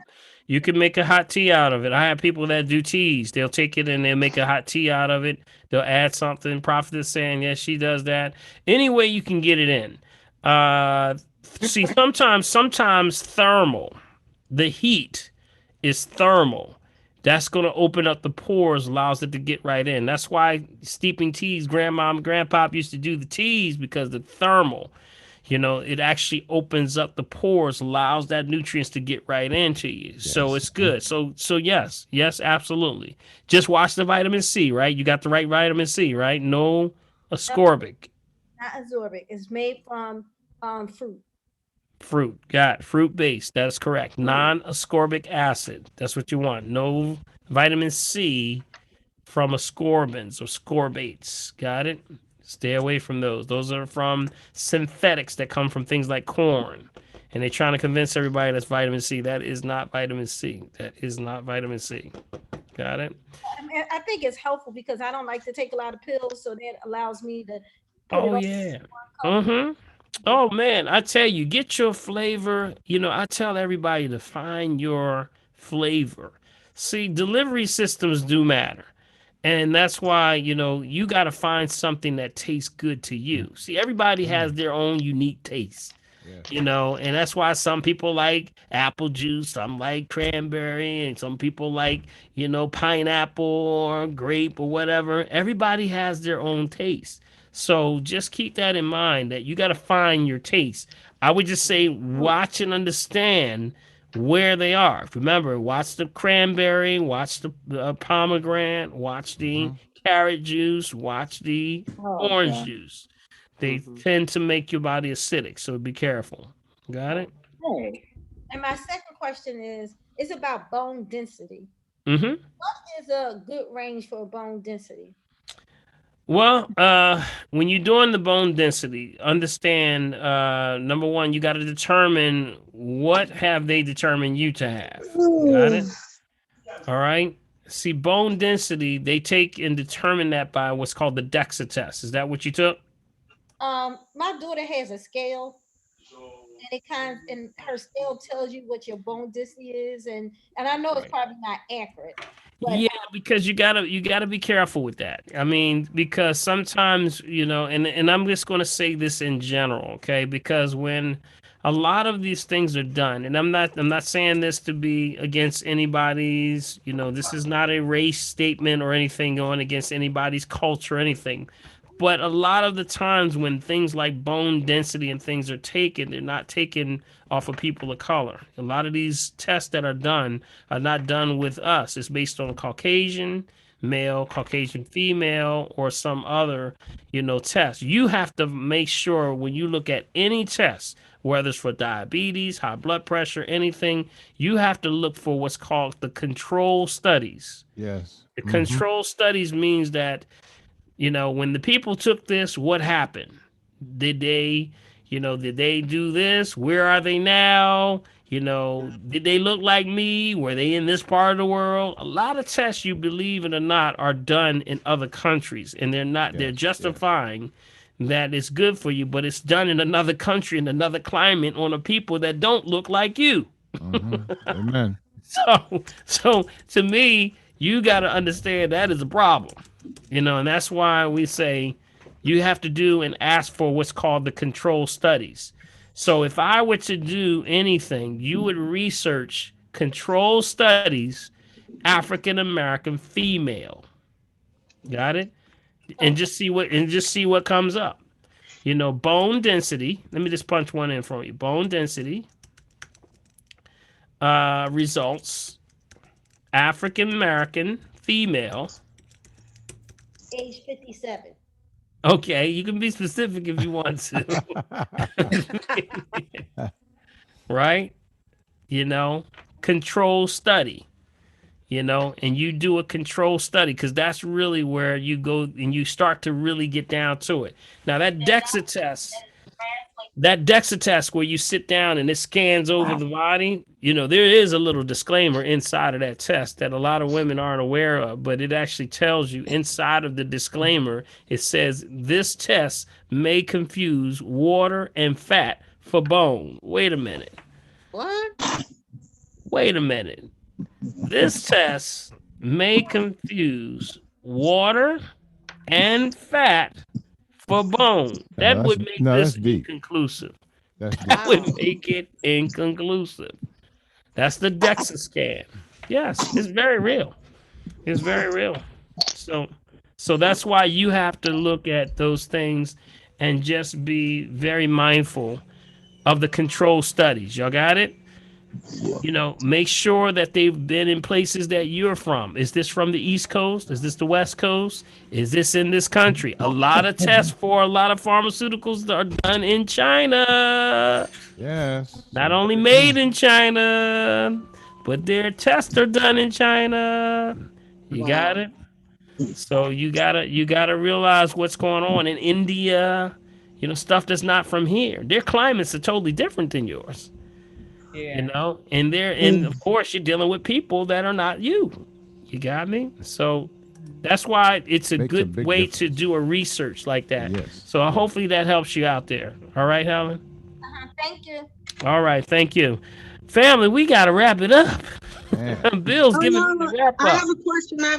You can make a hot tea out of it. I have people that do teas. They'll take it and they'll make a hot tea out of it. They'll add something. Prophet is saying, yes, she does that. Any way you can get it in. See, sometimes thermal. The heat is thermal. That's going to open up the pores, allows it to get right in. That's why steeping teas, grandma and grandpop used to do the teas, because the thermal. You know, it actually opens up the pores, allows that nutrients to get right into you. Yes. So it's good. So yes, absolutely. Just watch the vitamin C, right? You got the right vitamin C, right? No ascorbic. Not ascorbic. It's made from fruit. Fruit. Got fruit based. That's correct. Non-ascorbic acid. That's what you want. No vitamin C from ascorbins or scorbates. Got it? Stay away from those. Those are from synthetics that come from things like corn. And they're trying to convince everybody that's vitamin C. That is not vitamin C. That is not vitamin C. Got it? I think it's helpful because I don't like to take a lot of pills, so that allows me to. Oh, yeah. Oh, man. I tell you, get your flavor. You know, I tell everybody to find your flavor. See, delivery systems do matter. And that's why, you know, you got to find something that tastes good to you. See, everybody has their own unique taste, you know, and that's why some people like apple juice, some like cranberry, and some people like, you know, pineapple or grape or whatever. Everybody has their own taste. So just keep that in mind, that you got to find your taste. I would just say watch and understand where they are. Remember, watch the cranberry, watch the pomegranate, watch the carrot juice, watch the orange juice. They tend to make your body acidic, so be careful. Got it? And my second question is about bone density. What is a good range for bone density? Well, when you're doing the bone density, understand, number one, you got to determine what have they determined you to have. Got it? All right. See, bone density, they take and determine that by what's called the DEXA test. Is that what you took? My daughter has a scale, and her scale tells you what your bone density is, and I know it's probably not accurate. But, yeah, because you gotta be careful with that. I mean, because sometimes, you know, and I'm just going to say this in general, okay? Because when a lot of these things are done, and I'm not saying this to be against anybody's, you know, this is not a race statement or anything going against anybody's culture or anything. But a lot of the times when things like bone density and things are taken, they're not taken off of people of color. A lot of these tests that are not done with us. It's based on Caucasian male, Caucasian female, or some other, test. You have to make sure when you look at any test, whether it's for diabetes, high blood pressure, anything, you have to look for what's called the control studies. Yes. The control studies means that, when the people took this, what happened? Did they do this? Where are they now? Did they look like me? Were they in this part of the world? A lot of tests, you believe it or not, are done in other countries, and they're justifying that it's good for you, but it's done in another country, in another climate, on a people that don't look like you. Amen. So to me, you got to understand that is a problem, and that's why we say you have to do and ask for what's called the control studies. So if I were to do anything, you would research control studies, African American female. Got it? And just see what comes up. Bone density. Let me just punch one in for you. Bone density. Results. African American female. Age 57. Okay, you can be specific if you want to. Right? Control study. And you do a control study because that's really where you go and you start to really get down to it. Now that DEXA test where you sit down and it scans over the body, there is a little disclaimer inside of that test that a lot of women aren't aware of, but it actually tells you inside of the disclaimer, it says this test may confuse water and fat for bone. Wait a minute. What? Wait a minute. This test may confuse water and fat for bone. That would make this inconclusive. That would make it inconclusive. That's the DEXA scan. Yes, it's very real. It's very real. So that's why you have to look at those things and just be very mindful of the control studies. Y'all got it? Make sure that they've been in places that you're from. Is this from the East Coast? Is this the West Coast? Is this in this country? A lot of tests for a lot of pharmaceuticals are done in China. Yes. Not only made in China, but their tests are done in China. You got it? So you gotta realize what's going on in India, stuff that's not from here. Their climates are totally different than yours. Yeah. And of course you're dealing with people that are not you. You got me? So that's why it's a good way to do a research like that. Yes. So hopefully that helps you out there. All right, Helen? Thank you. All right, thank you. Family, we got to wrap it up. Bill's giving me the wrap up. I have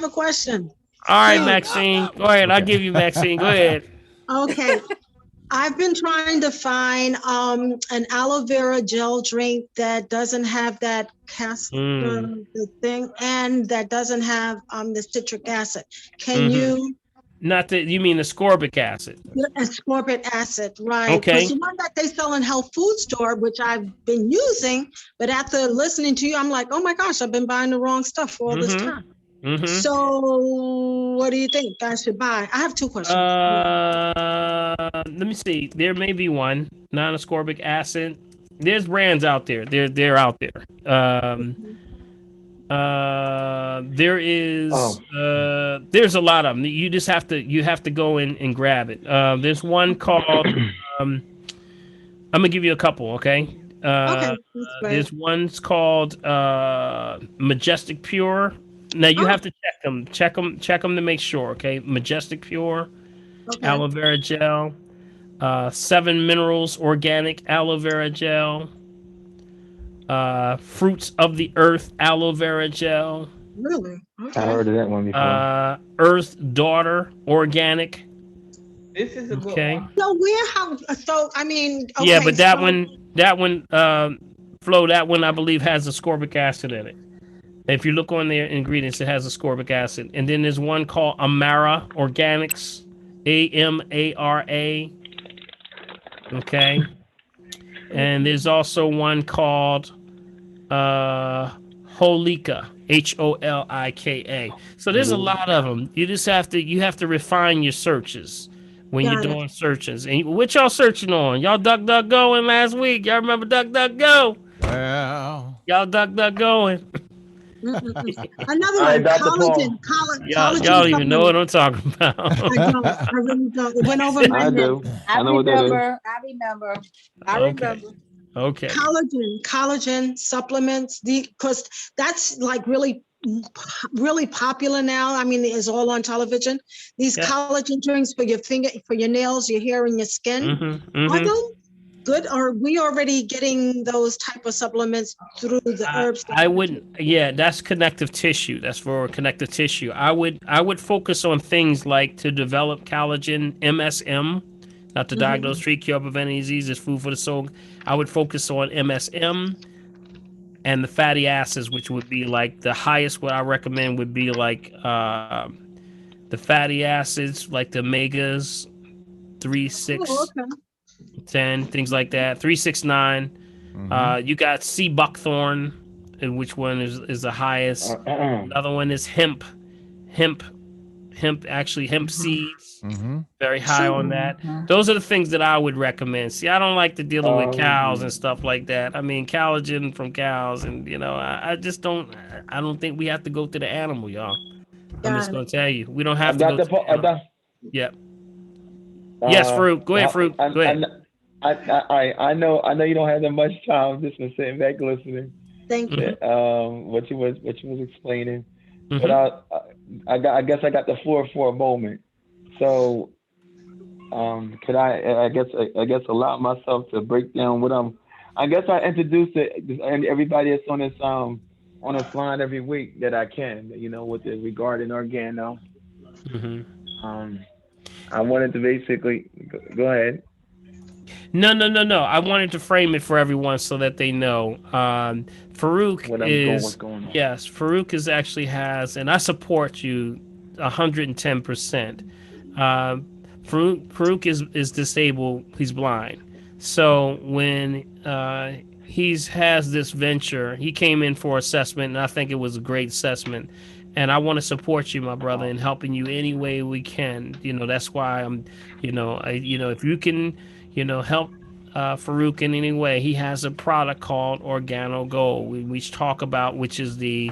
a question. All right, Maxine. Go ahead. I'll give you Maxine. Go ahead. Okay. I've been trying to find an aloe vera gel drink that doesn't have that castor thing and that doesn't have the citric acid. Can you? Not that you mean ascorbic acid. Ascorbic acid, right? Okay. It's the one that they sell in health food store, which I've been using, but after listening to you, I'm like, oh my gosh, I've been buying the wrong stuff for all this time. So what do you think I should buy? I have two questions. Let me see. There may be one non-ascorbic acid. There's brands out there. They're out there. There is there's a lot of them. You just have to go in and grab it. There's one called I'm gonna give you a couple, okay? Okay. There's one's called Majestic Pure. Now you have to check them to make sure, okay? Majestic Pure, aloe vera gel, 7 Minerals organic aloe vera gel, Fruits of the Earth aloe vera gel. Really? Okay. I heard of that one before. Earth Daughter organic. This is a good one. So I mean, okay, yeah, but that one, Flo, that one I believe has ascorbic acid in it. If you look on their ingredients, it has ascorbic acid. And then there's one called Amara Organics. AMARA. Okay. And there's also one called Holika, HOLIKA. So there's a lot of them. You have to refine your searches when you're Got it. doing searches. And what y'all searching on? Y'all duck going last week. Y'all remember duck go? Well, Y'all duck going. Another All right, one, Dr. Paul. Y'all collagen don't even know what supplements. I'm talking about. I don't. I really don't. It went over my I head. do. I I know what that is. remember. I remember. I Okay. remember. Okay. Collagen supplements, because that's like really popular now. I mean, it's all on television. These Yeah. collagen drinks for your finger, for your nails, your hair, and your skin. Are those good? Or are we already getting those type of supplements through the herbs? I wouldn't. Yeah, that's connective tissue. That's for connective tissue. I would focus on things like to develop collagen, MSM, not to diagnose, treat, cure, prevent any disease. It's food for the soul. I would focus on MSM and the fatty acids, which would be like the highest. What I recommend would be like the fatty acids, like the omegas, 3, 6, Oh, okay. 10, things like that. 3, 6, 9. You got sea buckthorn, and which one is the highest? Another one is hemp seeds. Very high on that. Those are the things that I would recommend. See, I don't like to deal with cows and stuff like that. I mean, collagen from cows, and I just don't. I don't think we have to go to the animal, y'all. I'm just gonna tell you, we don't have to go to the animal. Yep. Yes, Farouk. Go ahead, Farouk. Go ahead. I know you don't have that much time. I'm just been sitting back listening. Thank you. What you was explaining, but I guess I got the floor for a moment. So, could I guess allow myself to break down what I guess I introduced it and everybody that's on this line every week that I can, with the regarding organo. I wanted to basically go ahead. No. I wanted to frame it for everyone so that they know. Farouk what's going on. Yes, Farouk has, and I support you 110%. Farouk is disabled. He's blind. So when he has this venture, he came in for assessment, and I think it was a great assessment. And I want to support you, my brother, in helping you any way we can. That's why I'm, if you can, help Farouk in any way. He has a product called Organo Gold, we talk about, which is the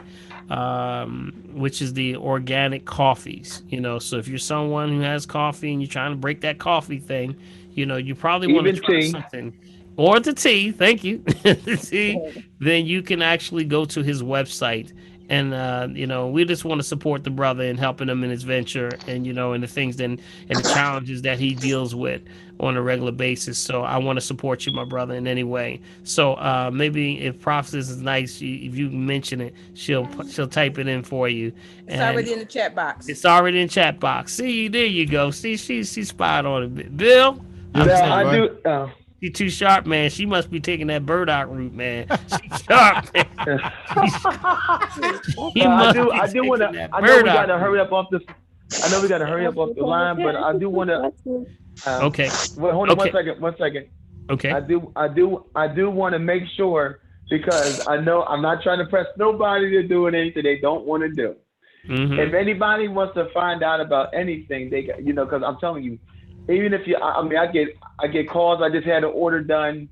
organic coffees. So if you're someone who has coffee and you're trying to break that coffee thing, you probably want to try something. Or the tea, thank you. The tea, then you can actually go to his website. And we just want to support the brother and helping him in his venture, and and the things and the challenges that he deals with on a regular basis. So I want to support you, my brother, in any way. So maybe if Prophetess is nice, if you mention it, she'll type it in for you. It's already in the chat box. It's already in the chat box. See, there you go. See, she's spot on it. Bill, I do. She's too sharp, man. She must be taking that burdock route, man. She's sharp, man. I do want to. I know we got to hurry up off this. I know we got to hurry up off the line, but I do want to. Okay. Wait, hold on 1 second. Okay. I do want to make sure, because I know I'm not trying to press nobody to do anything they don't want to do. If anybody wants to find out about anything, they because I'm telling you. Even if I get calls. I just had an order done,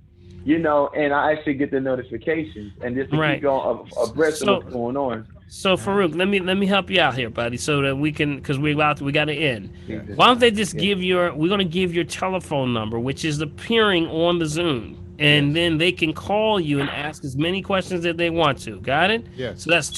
and I actually get the notifications, and just to keep you abreast of what's going on. So Farouk, let me help you out here, buddy, so that we can, because we got to end. Why don't they just we're going to give your telephone number, which is appearing on the Zoom, and then they can call you and ask as many questions that they want to. Got it? Yes. So that's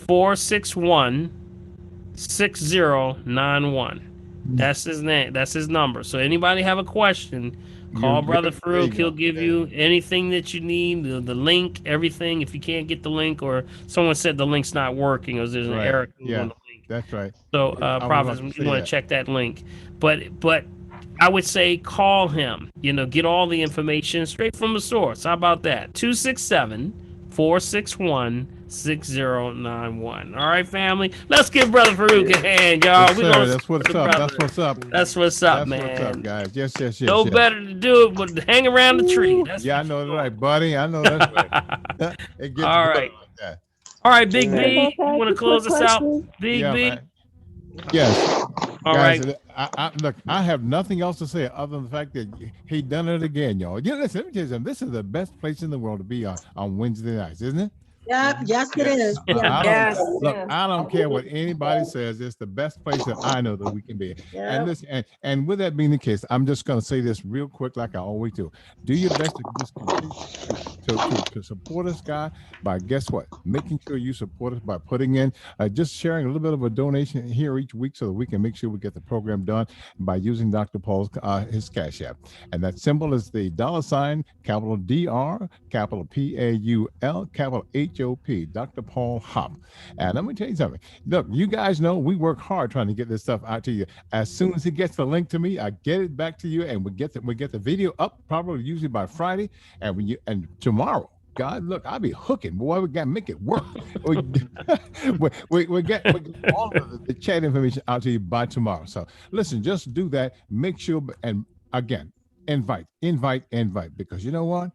267-461-6091. That's his name. That's his number. So anybody have a question, call Brother Farouk. He'll give you anything that you need, the link, everything. If you can't get the link, or someone said the link's not working, or there's an error on the link. That's right. So Prophet, you want to check that link. But I would say call him. Get all the information straight from the source. How about that? 267-461 6091. All right, family. Let's give Brother Farouk a hand, y'all. Yes, We're sir. gonna That's support what's the up. brother. That's what's up. That's what's up, That's what's up, man. guys. Yes, yes, yes, No yes. better to do it but hang around the tree. That's Yeah, I know that's right, buddy. I know that's right. It gets all good right. like that. All right, Big Amen. B. You want to close us out? Big Yeah, B. man. Yes. All Guys, right. look, I have nothing else to say other than the fact that he done it again, y'all. Yeah, listen, let me tell you something. This is the best place in the world to be on Wednesday nights, isn't it? Yeah, yes, it is. Yeah. I Yes. don't look. I don't care what anybody says. It's the best place that I know that we can be. Yeah. And listen, and with that being the case, I'm just going to say this real quick, like I always do. Do your best to just continue to support us, God. By guess what? Making sure you support us by putting in, just sharing a little bit of a donation here each week, so that we can make sure we get the program done by using Dr. Paul's his Cash App, and that symbol is the $ capital DR capital PAUL capital HOP, Dr. Paul Hop. And let me tell you something. Look, you guys know we work hard trying to get this stuff out to you. As soon as he gets the link to me, I get it back to you, and we get the video up probably usually by Friday, and tomorrow. God, look, I'll be hooking. Boy, we got to make it work. we get all of the chat information out to you by tomorrow. So listen, just do that. Make sure, and again, invite, because you know what?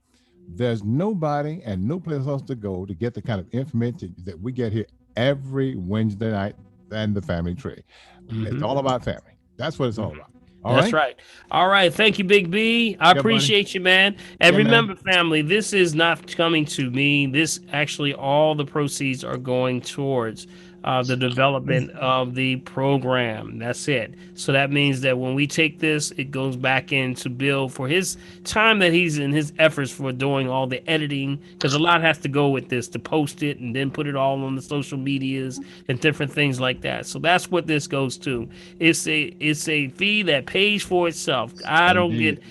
There's nobody and no place else to go to get the kind of information that we get here every Wednesday night and the family tree. It's all about family. That's what it's all about. That's right. All right. Thank you, Big B. I appreciate you, man. And remember, family, this is not coming to me. This actually, all the proceeds are going towards the development of the program. That's it. So that means that when we take this, it goes back into Bill for his time that he's in, his efforts for doing all the editing, because a lot has to go with this to post it and then put it all on the social medias and different things like that. So that's what this goes to. It's a fee that pays for itself. I don't get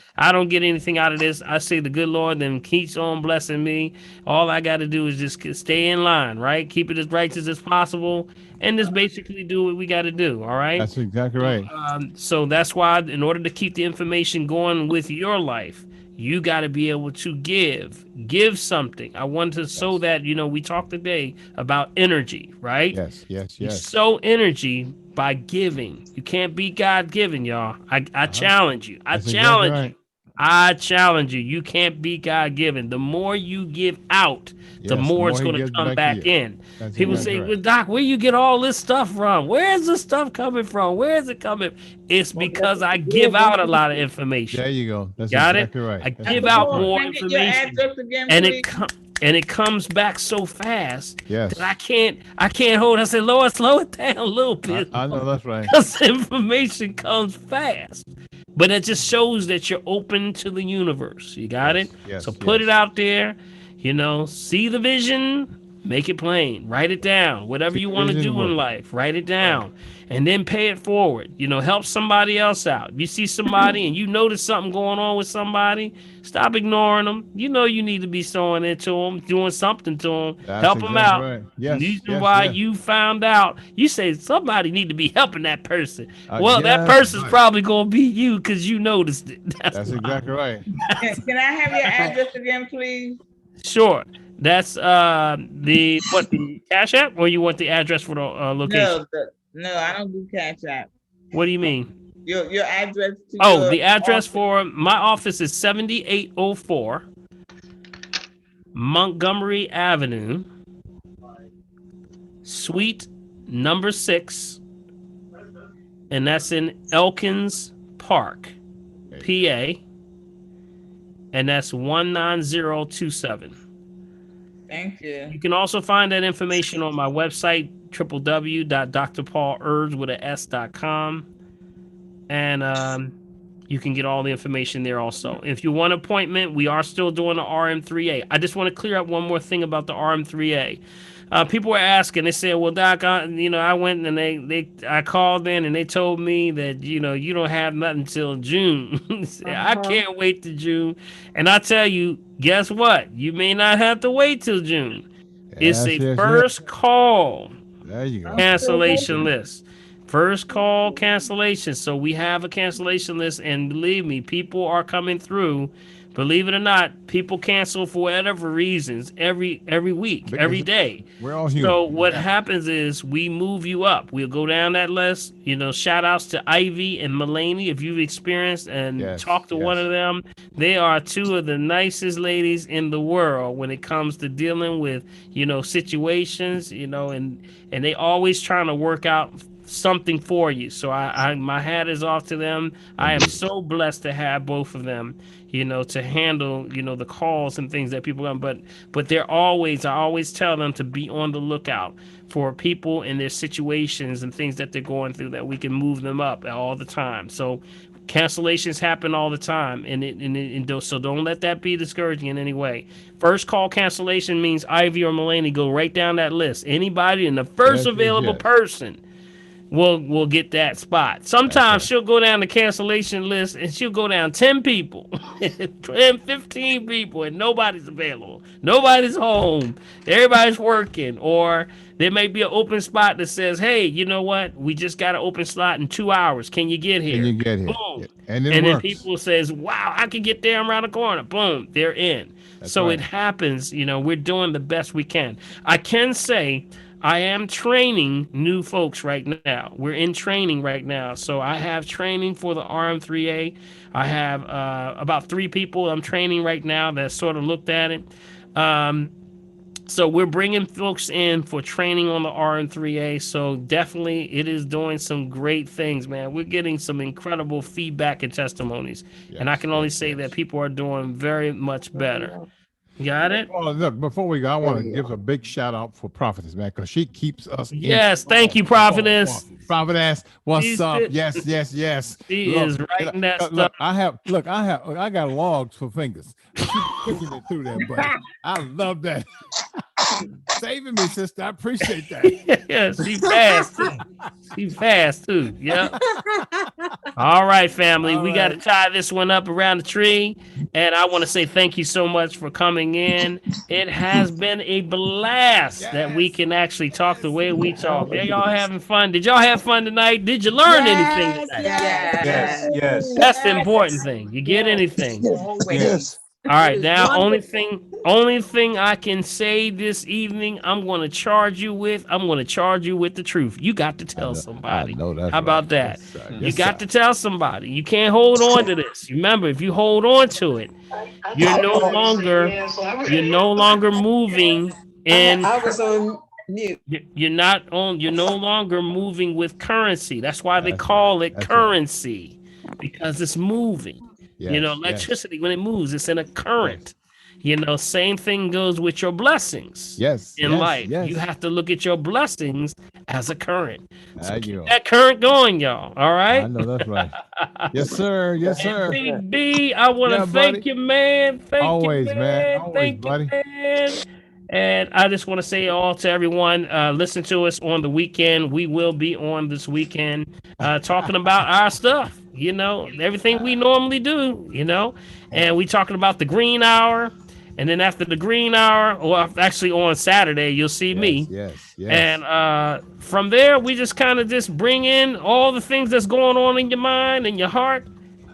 anything out of this. I say the good Lord then keeps on blessing me. All I got to do is just stay in line, right? Keep it as righteous as possible, and just basically do what we got to do. All right. That's exactly right. So that's why, in order to keep the information going with your life, you got to be able to give something. I want to sow that. We talked today about energy, right? Yes. You sow energy by giving. You can't be God given, y'all. I challenge you. I challenge you. You can't be God given. The more you give out, the more it's going to come back in. People say, well, Doc, where you get all this stuff from? Where's the stuff coming from? Where is it coming? It's because I give out a lot of information. There you go. That's Got exactly it? right. I give out more information. Your address again, And please? it comes back so fast Yes. that I can't hold it. I said, Lord, slow it down a little bit. I know that's right. Because information comes fast. But it just shows that you're open to the universe. You got it? Yes, So put it out there, see the vision, make it plain, write it down. Whatever you want to do in life, write it down. And then pay it forward. Help somebody else out. If you see somebody and you notice something going on with somebody, stop ignoring them. You need to be sewing into them, doing something to them. Help them out. Right. Yes. Reason why you found out, you say somebody need to be helping that person. Well, that person's probably going to be you because you noticed it. That's exactly right. Can I have your address again, please? Sure. That's the Cash App, or you want the address for the location? No, I don't do Cash App. What do you mean? Your address. The address for my office is 7804 Montgomery Avenue, Suite number 6, and that's in Elkins Park, PA, and that's 19027. Thank you. You can also find that information on my website, www.drpaulurds.com, and you can get all the information there also. If you want an appointment, we are still doing the RM3A. I just want to clear up one more thing about the RM3A. People were asking, they said, well, Doc, I went and I called in and they told me that, you don't have nothing until June. I can't wait till June. And I tell you, guess what? You may not have to wait till June. It's a first call there you go. cancellation list. First call cancellation. So we have a cancellation list, and believe me, people are coming through. Believe it or not, people cancel for whatever reasons every week, every day. We're all human. So what happens is we move you up. We'll go down that list. You know, shout outs to Ivy and Mulaney if you've experienced and talked to one of them. They are two of the nicest ladies in the world when it comes to dealing with, you know, situations, you know, and they always trying to work out something for you. So I my hat is off to them. I am so blessed to have both of them, you know, to handle, you know, the calls and things that people are, but they're always, I always tell them to be on the lookout for people in their situations and things that they're going through, that we can move them up all the time. So cancellations happen all the time, so don't let that be discouraging in any way. First call cancellation means Ivy or Mulaney go right down that list. Anybody and the first available person will get that spot. Sometimes she'll go down the cancellation list and she'll go down 10 people, 10, 15 people, and nobody's available. Nobody's home. Everybody's working. Or there may be an open spot that says, hey, you know what? We just got an open slot in 2 hours. Can you get here? Can you get here? Boom. And then people says, wow, I can get there around the corner. Boom, they're in. So it happens. You know, we're doing the best we can. I can say I am training new folks right now. We're in training right now. So I have training for the RM3A. I have about 3 people I'm training right now that sort of looked at it. So we're bringing folks in for training on the RM3A. So definitely it is doing some great things, man. We're getting some incredible feedback and testimonies. And I can only say that people are doing very much better. Got it? Oh, look, before we go, I want to give a big shout out for Prophetess, man, because she keeps us. Yes, thank you, Prophetess. Prophetess, what's up? Yes. She is writing that stuff. Look, I got logs for fingers. She's kicking me through there, but I love that. Saving me, sister. I appreciate that. Yeah, she's fast too. She's fast too. Yeah. All right, family. We got to tie this one up around the tree. And I want to say thank you so much for coming in. It has been a blast that we can actually talk the way we talk. Are y'all having fun? Did y'all have fun tonight? Did you learn anything tonight? Yes. That's the important thing. You get anything? Yes. All right, now only thing I can say this evening, I'm going to charge you with the truth. You got to tell somebody. How about that? You got to tell somebody. You can't hold on to this. Remember, if you hold on to it, you're no longer moving. And I was on mute. You're no longer moving with currency. That's why they call it currency, because it's moving. You know, electricity, when it moves, it's in a current. You know, same thing goes with your blessings in life. You have to look at your blessings as a current. So keep that current going, y'all. All right? I know that's right. Yes, sir. Yes, sir. B, I want to thank you, man. Thank you, man. Always, buddy. Man. And I just want to say all to everyone, listen to us on the weekend. We will be on this weekend talking about our stuff, you know, everything we normally do, you know, and we talking about the green hour. And then after the green hour, or actually on Saturday, you'll see me. Yes. And from there, we just kind of just bring in all the things that's going on in your mind and your heart.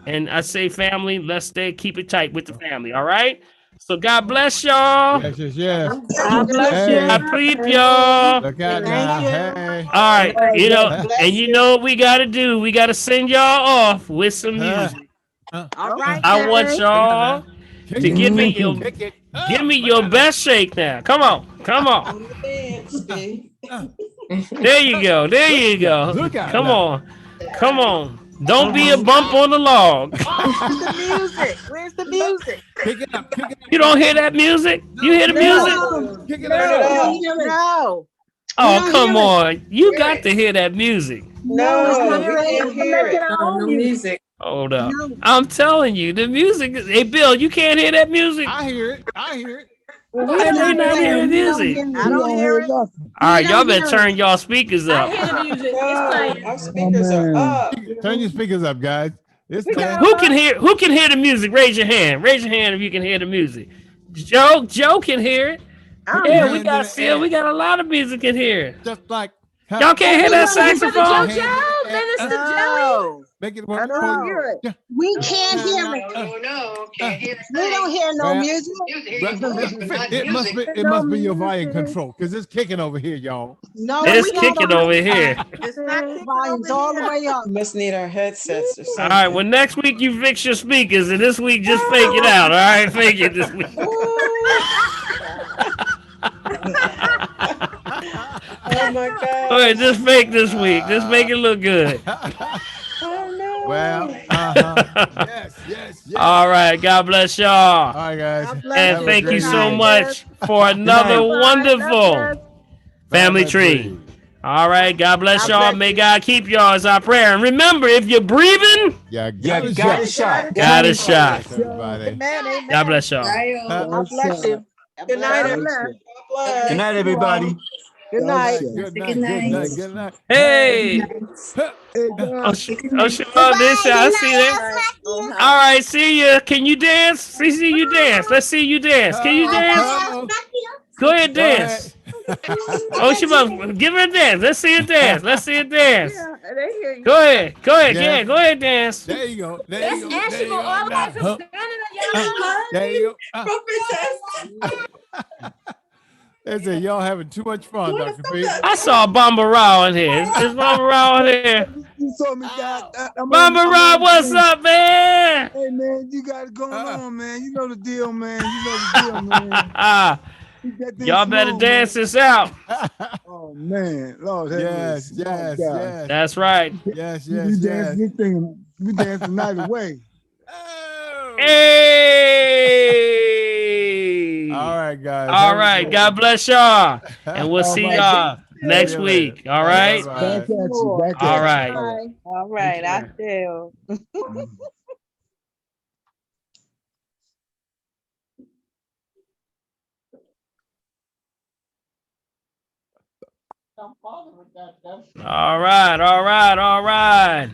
And I say, family, let's keep it tight with the family. All right. So God bless y'all. Yes. God bless you. I plead y'all. Look out now. Hey. All right. You know, and you know what we got to do? We got to send y'all off with some music. All right. I want y'all to give me your best shake now. Come on. There you go. Come on. Don't be a bump on the log. Where's the music? Pick it up. You don't hear that music? You hear the music? Pick it up. No. Oh, come on. You got to hear that music. No, we can't hear it. No music. Hold up. I'm telling you, the music. Hey, Bill, you can't hear that music? I hear it. Why they not hearing music? I don't hear it. All right, y'all better turn y'all speakers up. I hear the music. It's playing. Our speakers are up. Turn your speakers up, guys. Who can hear the music? Raise your hand. Raise your hand if you can hear the music. Joe can hear it. Yeah, we got a lot of music in here. Just like Y'all can't hear that saxophone? Minister Joey. Make it I work. don't hear it. Yeah. We can't hear it. We don't hear no Well, music. it must be your volume control because it's kicking over here, y'all. No, It's we don't kicking know. over here. It's not kicking Volume's over all the here. way up. Must need our headsets or All something. right, well, next week you fix your speakers, and this week just fake it out. All right, fake it this week. Oh my God. All right, just fake this week. Just make it look good. Oh no. Well, yes. All right, God bless y'all. All right, guys. God bless And you. thank you Good so night. much for another night. wonderful family tree. All right, God bless y'all. May God keep y'all as our prayer. And remember, if you're breathing, Yeah, You got a shot. got a shot. everybody. Amen. Amen. God bless y'all. God bless you. Good night, God everyone. bless. Good night, everybody. Good night. Good night. Hey. Oh, she love this. I see that. All right, see ya. Can you dance? See you dance. Let's see you dance. Can you dance? Go ahead, dance. Oh, she must give her a dance. Let's see her dance. Let's see her dance. They hear you. Go ahead. Yeah. Go ahead, dance. There you go. There That's you go. Ashley There you go go. all the way Now, from Canada, there you go. Prophetess. They say y'all having too much fun, Dr. P. I saw Bomba Rao in here. Is Bomba Rao in here? You told me that. Bomba Rao, what's up, man? Hey man, you got it going on, man. You know the deal, man. You know the deal, man. Y'all better dance this out. Oh man, Lord have mercy. Yes. That's right. Yes. We dance this thing. We dance the night away. Hey! All right, guys. All right. God bless y'all. And we'll see y'all next See you week. later. All right? Back at you. Back at All you. right. All right, I feel. All right.